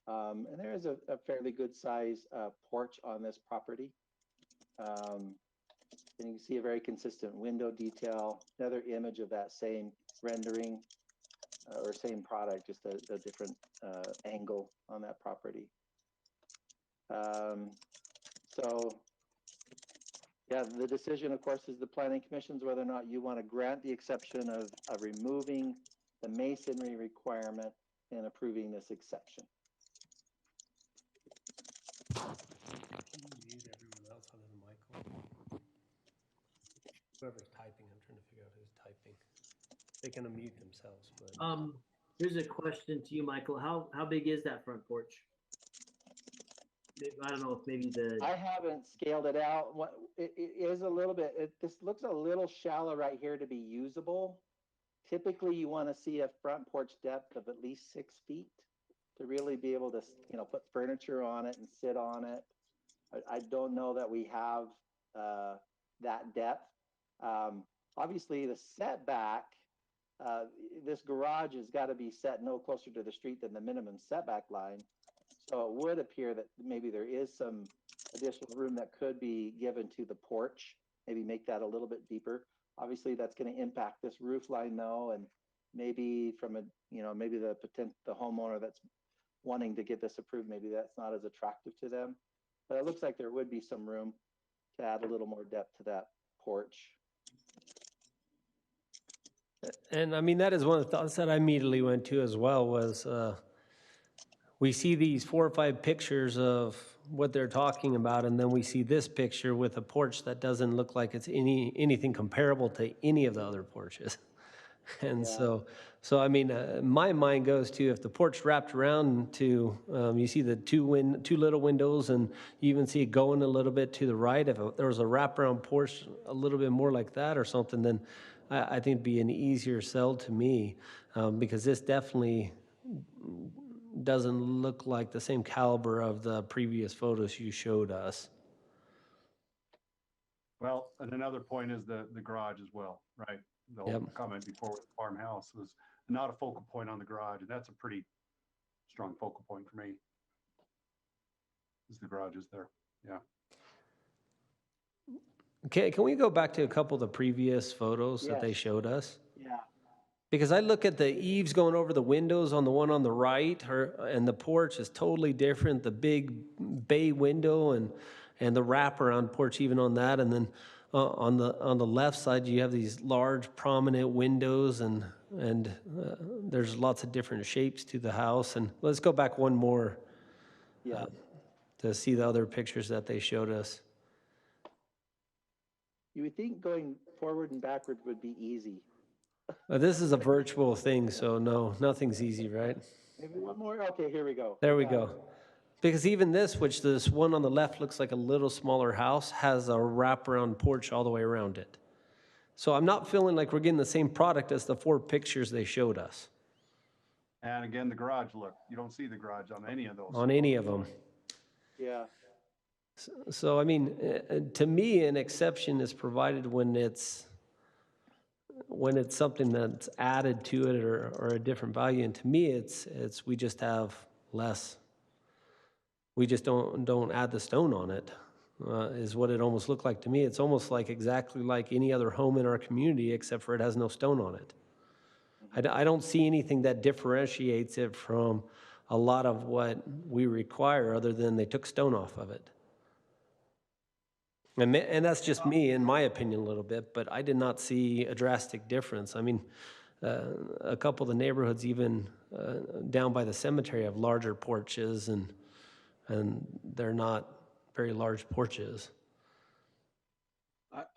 And there is a fairly good size porch on this property. And you can see a very consistent window detail. Another image of that same rendering or same product, just a different angle on that property. So yeah, the decision, of course, is the Planning Commission's whether or not you want to grant the exception of removing the masonry requirement in approving this exception. Mute everyone else other than Michael. Whoever's typing, I'm trying to figure out who's typing. They can unmute themselves, but. Here's a question to you, Michael. How big is that front porch? I don't know if maybe I haven't scaled it out. It is a little bit, this looks a little shallow right here to be usable. Typically, you want to see a front porch depth of at least 6 feet to really be able to, put furniture on it and sit on it. I don't know that we have that depth. Obviously, the setback, this garage has got to be set no closer to the street than the minimum setback line. So it would appear that maybe there is some additional room that could be given to the porch, maybe make that a little bit deeper. Obviously, that's going to impact this roof line though, and maybe from maybe the homeowner that's wanting to get this approved, maybe that's not as attractive to them. But it looks like there would be some room to add a little more depth to that porch. And I mean, that is one of the thoughts that I immediately went to as well was, we see these 4 or 5 pictures of what they're talking about, and then we see this picture with a porch that doesn't look like it's anything comparable to any of the other porches. And Yeah. so I mean, my mind goes to if the porch wrapped around to, you see the two little windows, and you even see it going a little bit to the right. If there was a wraparound porch a little bit more like that or something, then I think it'd be an easier sell to me, because this definitely doesn't look like the same caliber of the previous photos you showed us. Well, and another point is the garage as well, right? The whole comment before with the farmhouse was not a focal point on the garage, and that's a pretty strong focal point for me. Is the garage is there? Yeah. Okay, can we go back to a couple of the previous photos that they showed us? Yeah. Because I look at the eaves going over the windows on the one on the right, and the porch is totally different. The big bay window and the wraparound porch even on that, and then on the left side you have these large prominent windows, and there's lots of different shapes to the house. And let's go back one more to see the other pictures that they showed us. You would think going forward and backward would be easy. This is a virtual thing, so no, nothing's easy, right? Maybe one more? Okay, here we go. There we go. Because even this one on the left looks like a little smaller house, has a wraparound porch all the way around it. So I'm not feeling like we're getting the same product as the 4 pictures they showed us. And again, the garage, look, you don't see the garage on any of those. On any of them. Yeah. So I mean, to me, an exception is provided when it's something that's added to it or a different value. And to me, it's we just have less. We just don't add the stone on it, is what it almost looked like to me. It's almost like exactly like any other home in our community, except for it has no stone on it. I don't see anything that differentiates it from a lot of what we require, other than they took stone off of it. And that's just me, in my opinion, a little bit, but I did not see a drastic difference. I mean, a couple of the neighborhoods, even down by the cemetery, have larger porches, and they're not very large porches.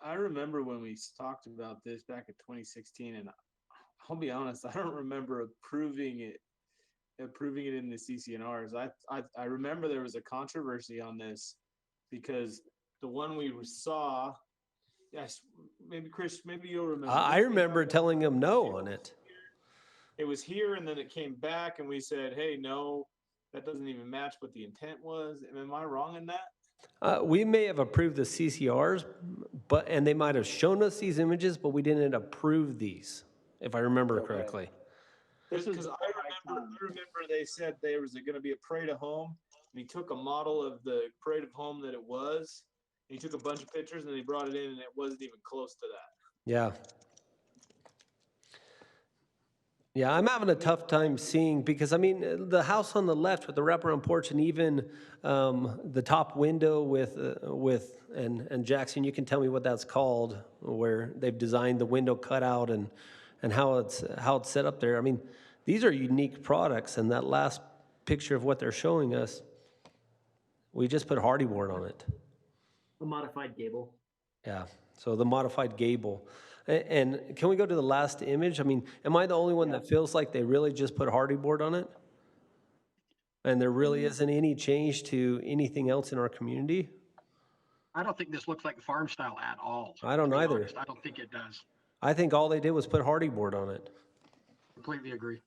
I remember when we talked about this back in 2016, and I'll be honest, I don't remember approving it in the CCNRs. I remember there was a controversy on this because the one we saw, yes, maybe Chris, maybe you'll remember. I remember telling him no on it. It was here, and then it came back, and we said, hey, no, that doesn't even match what the intent was. Am I wrong in that? We may have approved the CCRs, and they might have shown us these images, but we didn't approve these, if I remember correctly. Because I remember they said there was going to be a parade of home, and he took a model of the parade of home that it was. He took a bunch of pictures and he brought it in, and it wasn't even close to that. Yeah. Yeah, I'm having a tough time seeing, because I mean, the house on the left with the wraparound porch, and even the top window and Jackson, you can tell me what that's called, where they've designed the window cutout and how it's set up there. I mean, these are unique products, and that last picture of what they're showing us, we just put hardy board on it. A modified gable. Yeah, so the modified gable. And can we go to the last image? I mean, am I the only one that feels like they really just put hardy board on it? And there really isn't any change to anything else in our community? I don't think this looks like farm style at all. I don't to be either. honest. I don't think it does. I think all they did was put hardy board on it. Completely agree.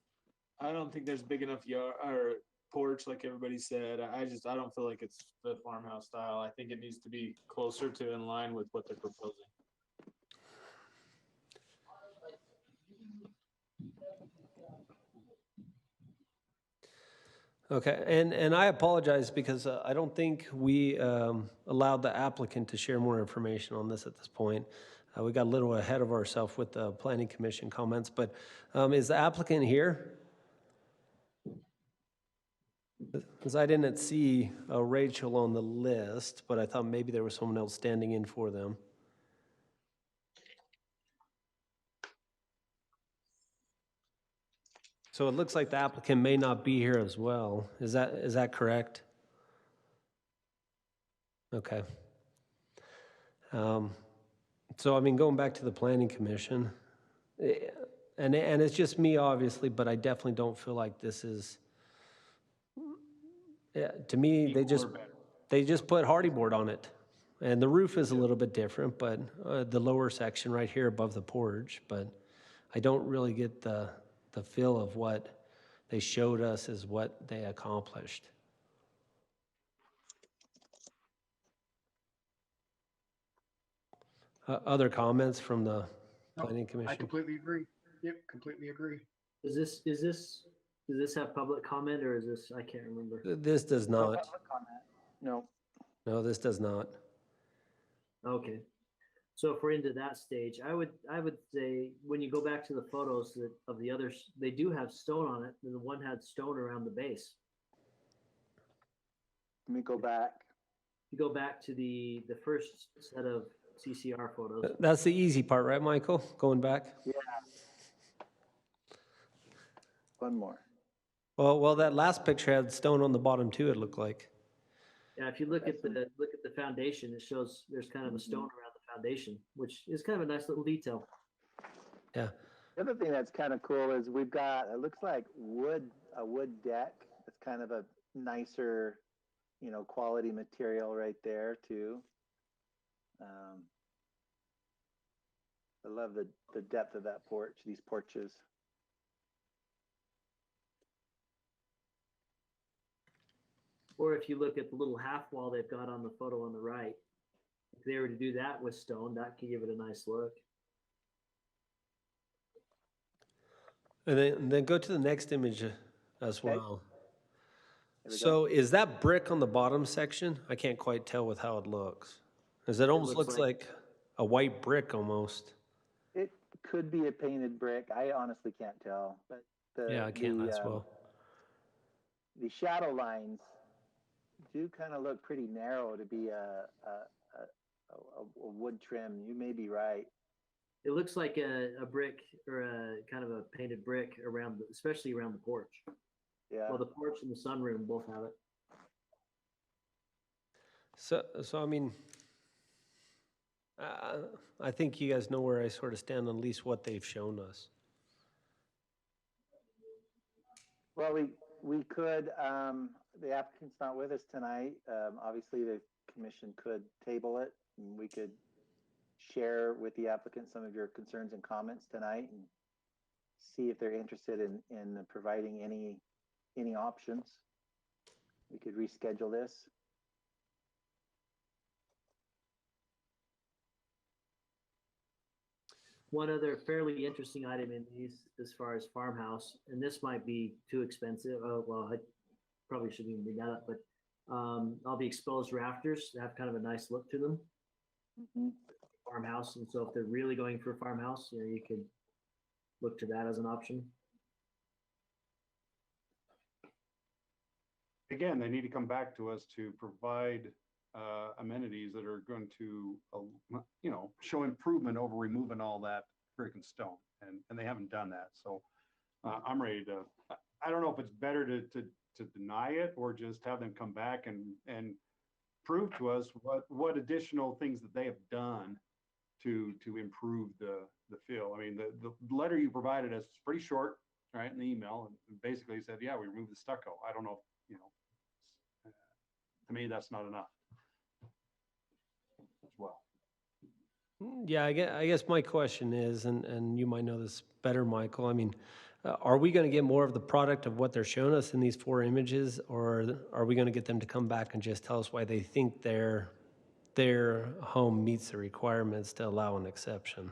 I don't think there's big enough yard or porch like everybody said. I don't feel like it's the farmhouse style. I think it needs to be closer to in line with what they're proposing. Okay, and I apologize because I don't think we allowed the applicant to share more information on this at this point. We got a little ahead of ourselves with the planning commission comments, but is the applicant here? Because I didn't see Rachel on the list, but I thought maybe there was someone else standing in for them. So it looks like the applicant may not be here as well. Is that correct? Okay. So I mean, going back to the planning commission, and it's just me obviously, but I definitely don't feel like this is. Yeah, to me, they just put hardy board on it, and the roof is a little bit different, but the lower section right here above the porch. But I don't really get the feel of what they showed us as what they accomplished. Other comments from the planning commission? I completely agree. Yep, completely agree. Does this have public comment, or is this, I can't remember. This does not. No. No, this does not. Okay. So if we're into that stage, I would say when you go back to the photos of the others, they do have stone on it, and the one had stone around the base. Let me go back. You go back to the first set of CCR photos. That's the easy part, right, Michael? Going back? Yeah. One more. Well, that last picture had stone on the bottom too, it looked like. Yeah, if you look at the foundation, it shows there's kind of a stone around the foundation, which is kind of a nice little detail. Yeah. The other thing that's kind of cool is we've got, it looks like a wood deck. It's kind of a nicer, quality material right there too. I love the depth of that porch, these porches. Or if you look at the little half wall they've got on the photo on the right, if they were to do that with stone, that could give it a nice look. And then go to the next image as well. So is that brick on the bottom section? I can't quite tell with how it looks. Because it almost looks like a white brick almost. It could be a painted brick. I honestly can't tell, but I can't as well. The shadow lines do kind of look pretty narrow to be a wood trim. You may be right. It looks like a brick or a kind of a painted brick around, especially around the porch. Yeah. Well, the porch and the sunroom both have it. So I mean, I think you guys know where I sort of stand on at least what they've shown us. Well, we could, the applicant's not with us tonight. Obviously, the commission could table it, and we could share with the applicant some of your concerns and comments tonight and see if they're interested in providing any options. We could reschedule this. One other fairly interesting item in these as far as farmhouse, and this might be too expensive. Oh, well, I probably shouldn't even bring that up, but all the exposed rafters have kind of a nice look to them. Mm-hmm. Farmhouse, and so if they're really going for a farmhouse, you could look to that as an option. Again, they need to come back to us to provide amenities that are going to, show improvement over removing all that freaking stone. And they haven't done that. So I'm ready to, I don't know if it's better to deny it or just have them come back and prove to us what additional things that they have done to improve the feel. I mean, the letter you provided us is pretty short, right, in the email, and basically said, yeah, we removed the stucco. I don't know, you know, to me, that's not enough as well. Yeah, I guess my question is, and you might know this better, Michael, I mean, are we going to get more of the product of what they're showing us in these 4 images, or are we going to get them to come back and just tell us why they think their home meets the requirements to allow an exception?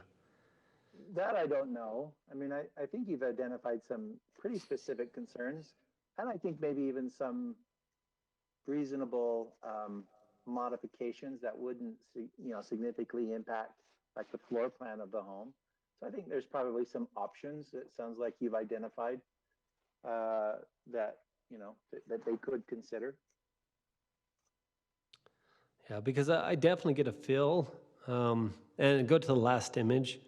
That I don't know. I mean, I think you've identified some pretty specific concerns, and I think maybe even some reasonable modifications that wouldn't, significantly impact like the floor plan of the home. So I think there's probably some options that sounds like you've identified that that they could consider. Yeah, because I definitely get a feel, and go to the last image.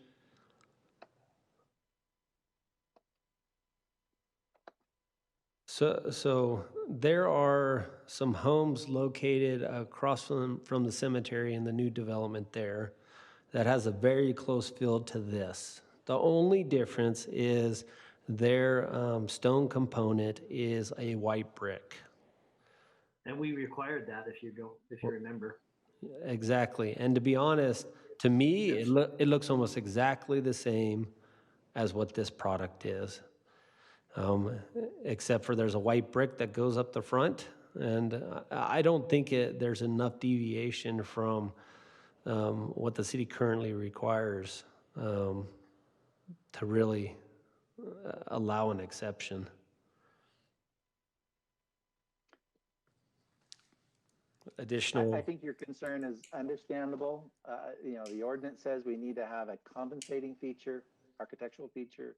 So there are some homes located across from the cemetery in the new development there that has a very close feel to this. The only difference is their stone component is a white brick. And we required that, if you remember. Exactly. And to be honest, to me, it looks almost exactly the same as what this product is. Except for there's a white brick that goes up the front, and I don't think there's enough deviation from what the city currently requires to really allow an exception. Additional. I think your concern is understandable. The ordinance says we need to have a compensating feature, architectural feature.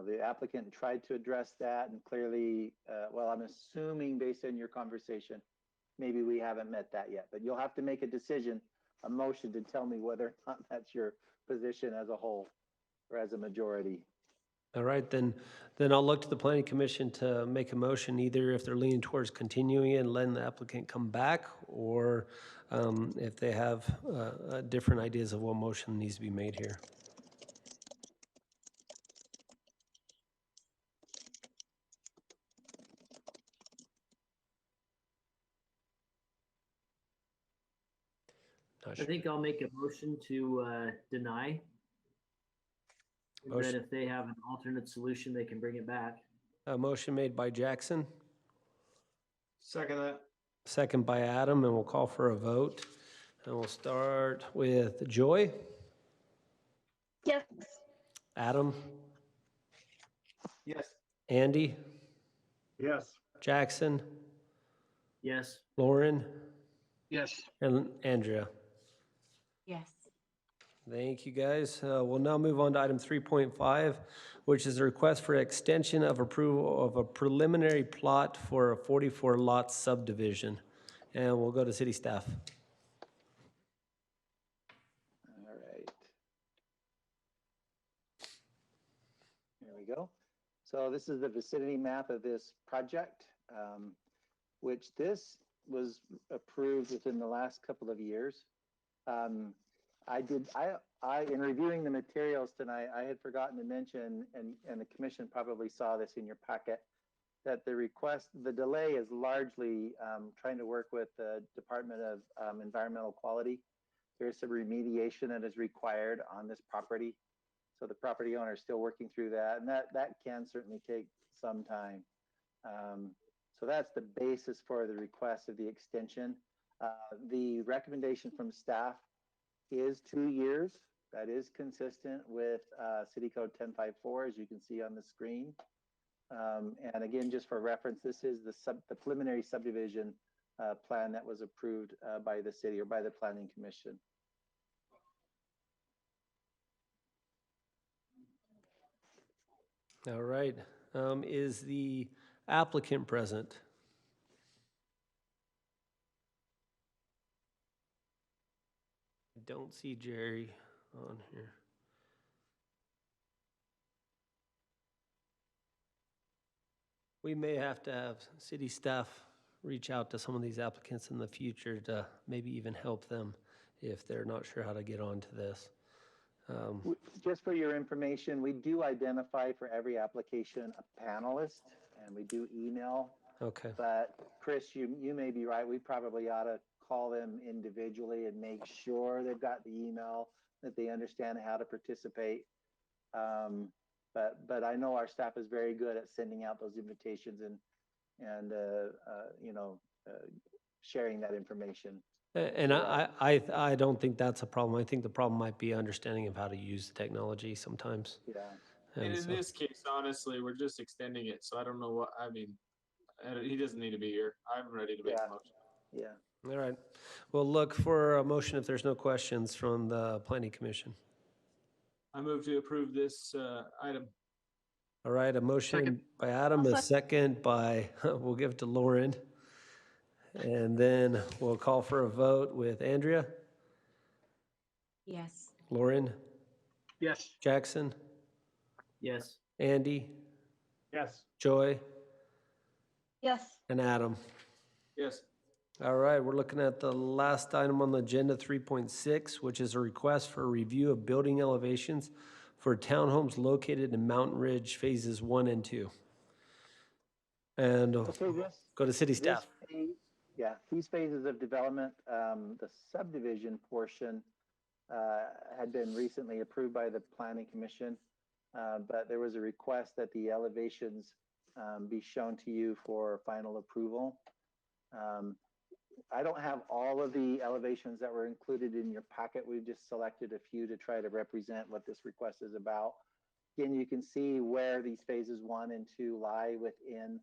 The applicant tried to address that, and clearly, well, I'm assuming based on your conversation, maybe we haven't met that yet, but you'll have to make a decision, a motion to tell me whether or not that's your position as a whole or as a majority. All right, then I'll look to the planning commission to make a motion, either if they're leaning towards continuing it and letting the applicant come back, or if they have different ideas of what motion needs to be made here. I think I'll make a motion to deny. That if they have an alternate solution, they can bring it back. A motion made by Jackson. Second that. Second by Adam, and we'll call for a vote. And we'll start with Joy. Yes. Adam. Yes. Andy. Yes. Jackson. Yes. Lauren. Yes. And Andrea. Yes. Thank you, guys. We'll now move on to item 3.5, which is a request for extension of approval of a preliminary plot for a 44-lot subdivision. And we'll go to city staff. All right. Here we go. So this is the vicinity map of this project, which this was approved within the last couple of years. In reviewing the materials tonight, I had forgotten to mention, and the commission probably saw this in your packet, that the delay is largely trying to work with the Department of Environmental Quality. There's some remediation that is required on this property. So the property owner is still working through that, and that can certainly take some time. So that's the basis for the request of the extension. The recommendation from staff is 2 years. That is consistent with City Code 1054, as you can see on the screen. And again, just for reference, this is the preliminary subdivision plan that was approved by the city or by the Planning Commission. All right. Is the applicant present? I don't see Jerry on here. we may have to have city staff reach out to some of these applicants in the future to maybe even help them if they're not sure how to get onto this. Just for your information, we do identify for every application a panelist, and we do email. Okay. But Chris, you may be right. We probably ought to call them individually and make sure they've got the email, that they understand how to participate. But I know our staff is very good at sending out those invitations and sharing that information. And I don't think that's a problem. I think the problem might be understanding of how to use the technology sometimes. Yeah. And in so, this case, honestly, we're just extending it. So I don't know what, I mean, he doesn't need to be here. I'm ready to make a motion. Yeah. all right. We'll look for a motion if there's no questions from the Planning Commission. I move to approve this item. All right, a motion by Adam, a second by, we'll give it to Lauren. And then we'll call for a vote with Andrea, Yes. Lauren, Yes. Jackson, Yes. Andy, Yes. Joy, Yes. and Adam. Yes. All right, we're looking at the last item on the agenda, 3.6, which is a request for a review of building elevations for townhomes located in Mountain Ridge phases 1 and 2. And go to city staff. These phases of development, the subdivision portion had been recently approved by the Planning Commission, but there was a request that the elevations be shown to you for final approval. I don't have all of the elevations that were included in your packet. We've just selected a few to try to represent what this request is about. Again, you can see where these phases 1 and 2 lie within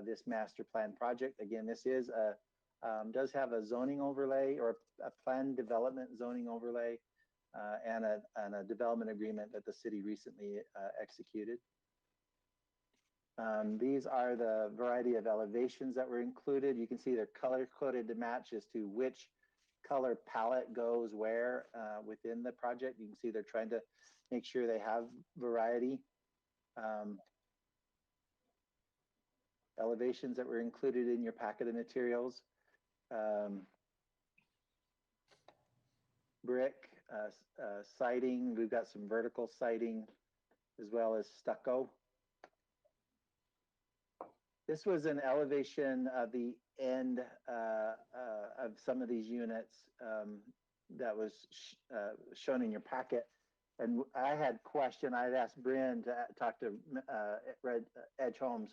this master plan project. Again, this is does have a zoning overlay or a planned development zoning overlay and a development agreement that the city recently executed. These are the variety of elevations that were included. You can see they're color coded to match as to which color palette goes where within the project. You can see they're trying to make sure they have variety. Elevations that were included in your packet of materials. Brick, siding, we've got some vertical siding as well as stucco. This was an elevation of the end of some of these units that was shown in your packet. And I had questioned, I'd asked Bryn to talk to Edge Homes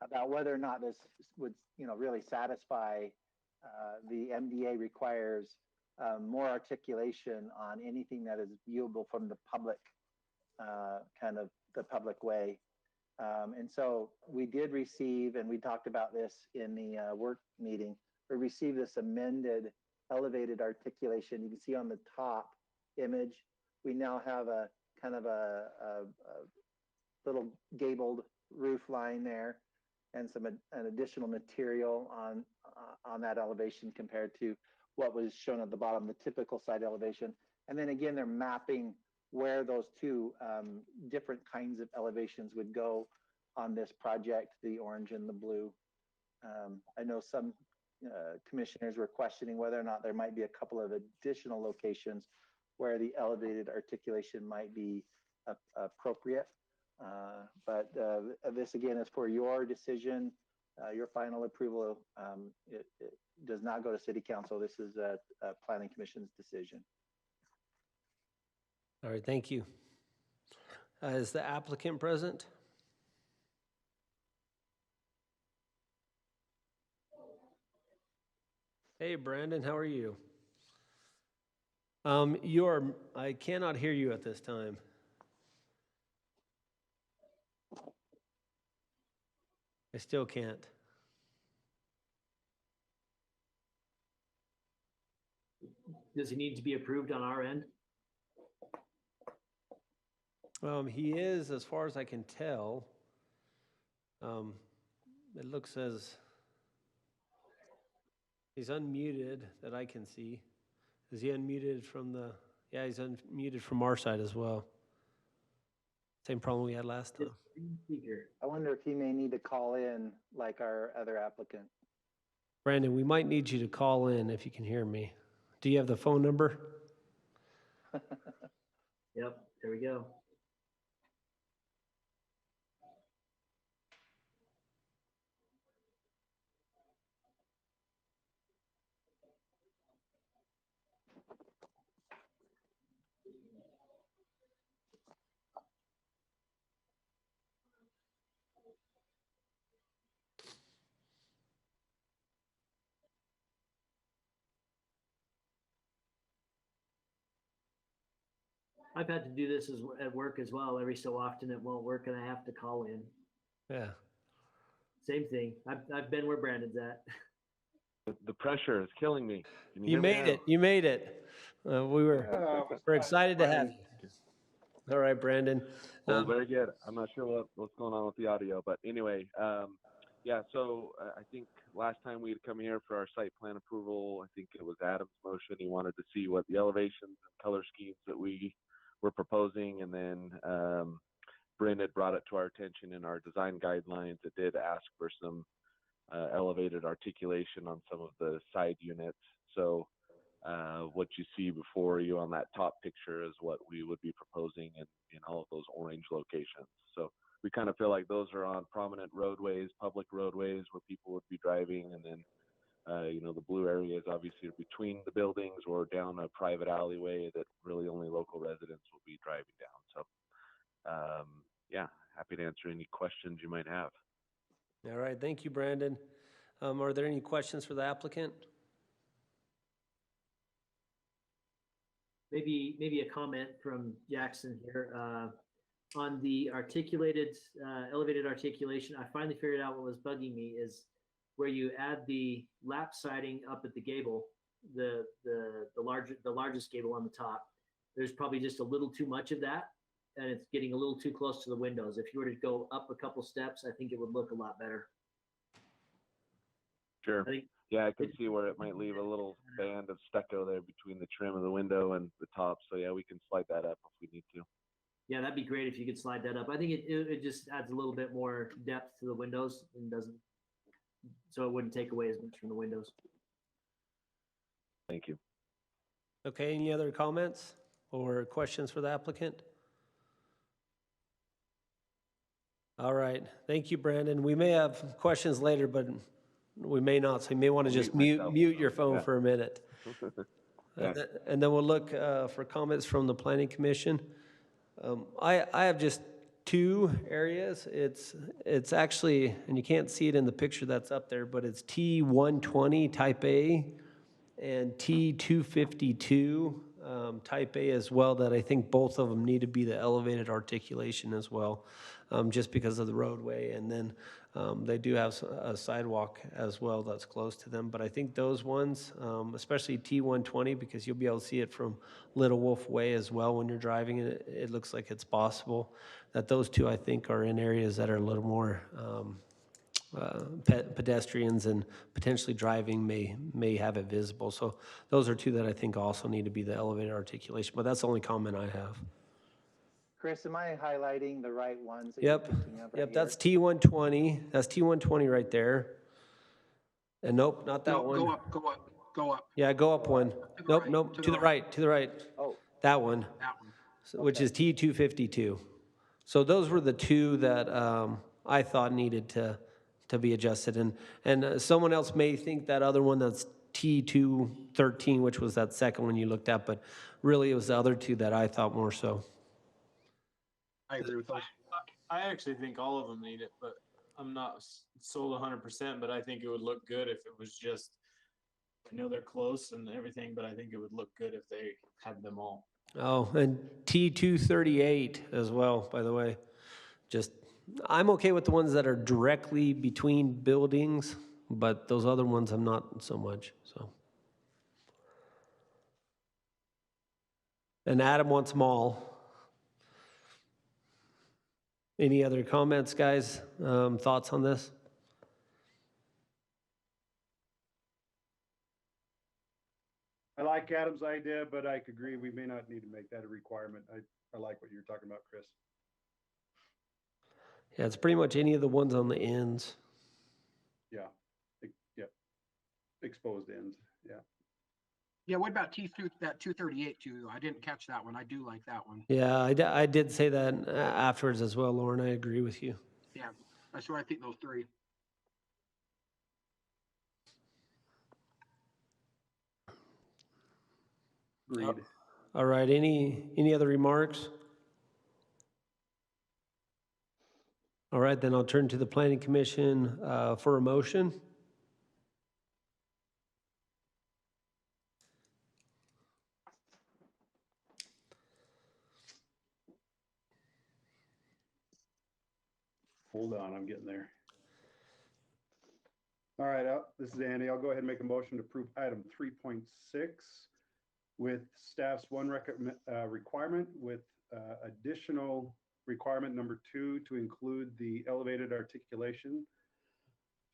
about whether or not this would, really satisfy the MDA requires more articulation on anything that is viewable from the public, kind of the public way. And so we did receive, and we talked about this in the work meeting, we received this amended elevated articulation. You can see on the top image, we now have a kind of a little gabled roof line there and an additional material on that elevation compared to what was shown at the bottom, the typical side elevation. And then again, they're mapping where those two different kinds of elevations would go on this project, the orange and the blue. I know some commissioners were questioning whether or not there might be a couple of additional locations where the elevated articulation might be appropriate. But this again is for your decision, your final approval. It does not go to City Council. This is a Planning Commission's decision. All right, thank you. Is the applicant present? Hey, Brandon, how are you? I cannot hear you at this time. I still can't. Does he need to be approved on our end? He is, as far as I can tell. It looks as he's unmuted that I can see. Is he unmuted from the? Yeah, he's unmuted from our side as well. Same problem we had last time. Speaker. I wonder if he may need to call in like our other applicant. Brandon, we might need you to call in if you can hear me. Do you have the phone number? Yep, there we go. I've had to do this at work as well. Every so often it won't work and I have to call in. Yeah. Same thing. I've been where Brandon's at. The pressure is killing me. Can You hear me made now? it. You made it. We're excited to have you. All right, Brandon. Well, very good. I'm not sure what's going on with the audio, but anyway, yeah. So I think last time we had come here for our site plan approval, I think it was Adam's motion. He wanted to see what the elevations and color schemes that we were proposing, and then Bryn had brought it to our attention in our design guidelines. It did ask for some elevated articulation on some of the side units. So what you see before you on that top picture is what we would be proposing in all of those orange locations. So we kind of feel like those are on prominent roadways, public roadways where people would be driving, and then the blue areas obviously are between the buildings or down a private alleyway that really only local residents will be driving down. So yeah, happy to answer any questions you might have. All right, thank you, Brandon. Are there any questions for the applicant? Maybe a comment from Jackson here on the elevated articulation. I finally figured out what was bugging me is where you add the lap siding up at the gable, the largest gable on the top. There's probably just a little too much of that, and it's getting a little too close to the windows. If you were to go up a couple steps, I think it would look a lot better. Sure. Yeah, I can see where it might leave a little band of stucco there between the trim of the window and the top. So yeah, we can slide that up if we need to. Yeah, that'd be great if you could slide that up. I think it just adds a little bit more depth to the windows and so it wouldn't take away as much from the windows. Thank you. Okay, any other comments or questions for the applicant? All right, thank you, Brandon. We may have questions later, but we may not, so you may want to just mute your phone for a minute. Yeah. And then we'll look for comments from the Planning Commission. I have just two areas. It's actually, and you can't see it in the picture that's up there, but it's T120 Type A and T252 Type A as well, that I think both of them need to be the elevated articulation as well, just because of the roadway. And then they do have a sidewalk as well that's close to them. But I think those ones, especially T120, because you'll be able to see it from Little Wolf Way as well when you're driving it, it looks like it's possible that those two, I think, are in areas that are a little more pedestrians and potentially driving may have it visible. So those are two that I think also need to be the elevated articulation, but that's the only comment I have. Chris, am I highlighting the right ones that Yep, you're thinking of right yep, here? that's T120. That's T120 right there. And nope, not that one. Go up. Yeah, go up one. Nope, right, nope, to to the the right, to the right. Oh, That one, That one. which is T252. So those were the two that I thought needed to be adjusted. And someone else may think that other one that's T213, which was that second one you looked at, but really it was the other two that I thought more so. I agree with those. I actually think all of them need it, but I'm not sold 100%, but I think it would look good if it was just, I know they're close and everything, but I think it would look good if they had them all. Oh, and T238 as well, by the way. Just, I'm okay with the ones that are directly between buildings, but those other ones I'm not so much, so. And Adam wants them all. Any other comments, guys? Thoughts on this? I like Adam's idea, but I agree we may not need to make that a requirement. I like what you're talking about, Chris. Yeah, it's pretty much any of the ones on the ends. Yeah. Yeah. Exposed ends. Yeah. Yeah, what about that 238 too? I didn't catch that one. I do like that one. Yeah, I did say that afterwards as well, Lauren. I agree with you. Yeah, that's where I think those three. Agreed. All right, any other remarks? All right, then I'll turn to the Planning Commission for a motion. Hold on, I'm getting there. All right, this is Andy. I'll go ahead and make a motion to approve item 3.6 with staff's requirement with additional requirement number 2 to include the elevated articulation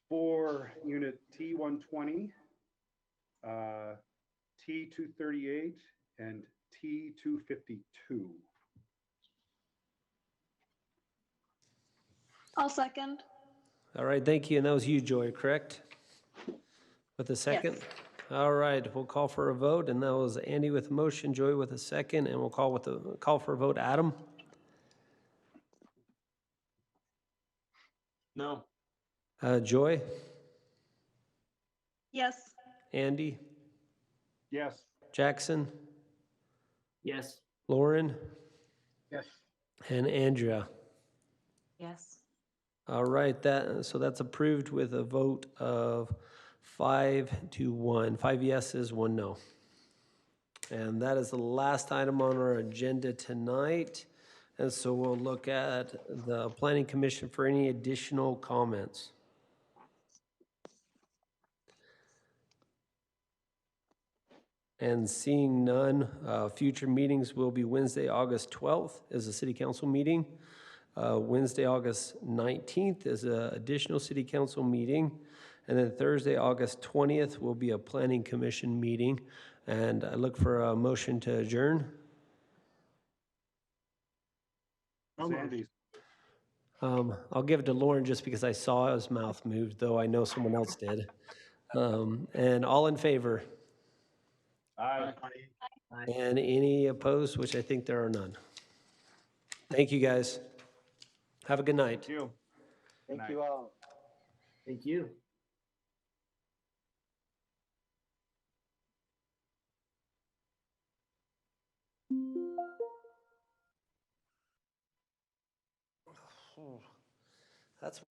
for unit T120, T238, and T252. I'll second. All right, thank you. And that was you, Joy, correct? With a second? Yes. All right, we'll call for a vote, and that was Andy with a motion, Joy with a second, and we'll call for a vote. Adam? No. Joy? Yes. Andy? Yes. Jackson? Yes. Lauren? Yes. And Andrea? Yes. All right, so that's approved with a vote of 5-1. 5 yeses, 1 no. And that is the last item on our agenda tonight. And so we'll look at the Planning Commission for any additional comments. And seeing none, future meetings will be Wednesday, August 12th is a city council meeting. Wednesday, August 19th is an additional city council meeting. And then Thursday, August 20th will be a planning commission meeting. And I look for a motion to adjourn. Sandy's. I'll give it to Lauren just because I saw his mouth move, though I know someone else did. And all in favor? Aye. And any opposed, which I think there are none. Thank you, guys. Have a good night. Thank you. Thank you all. Thank you. That's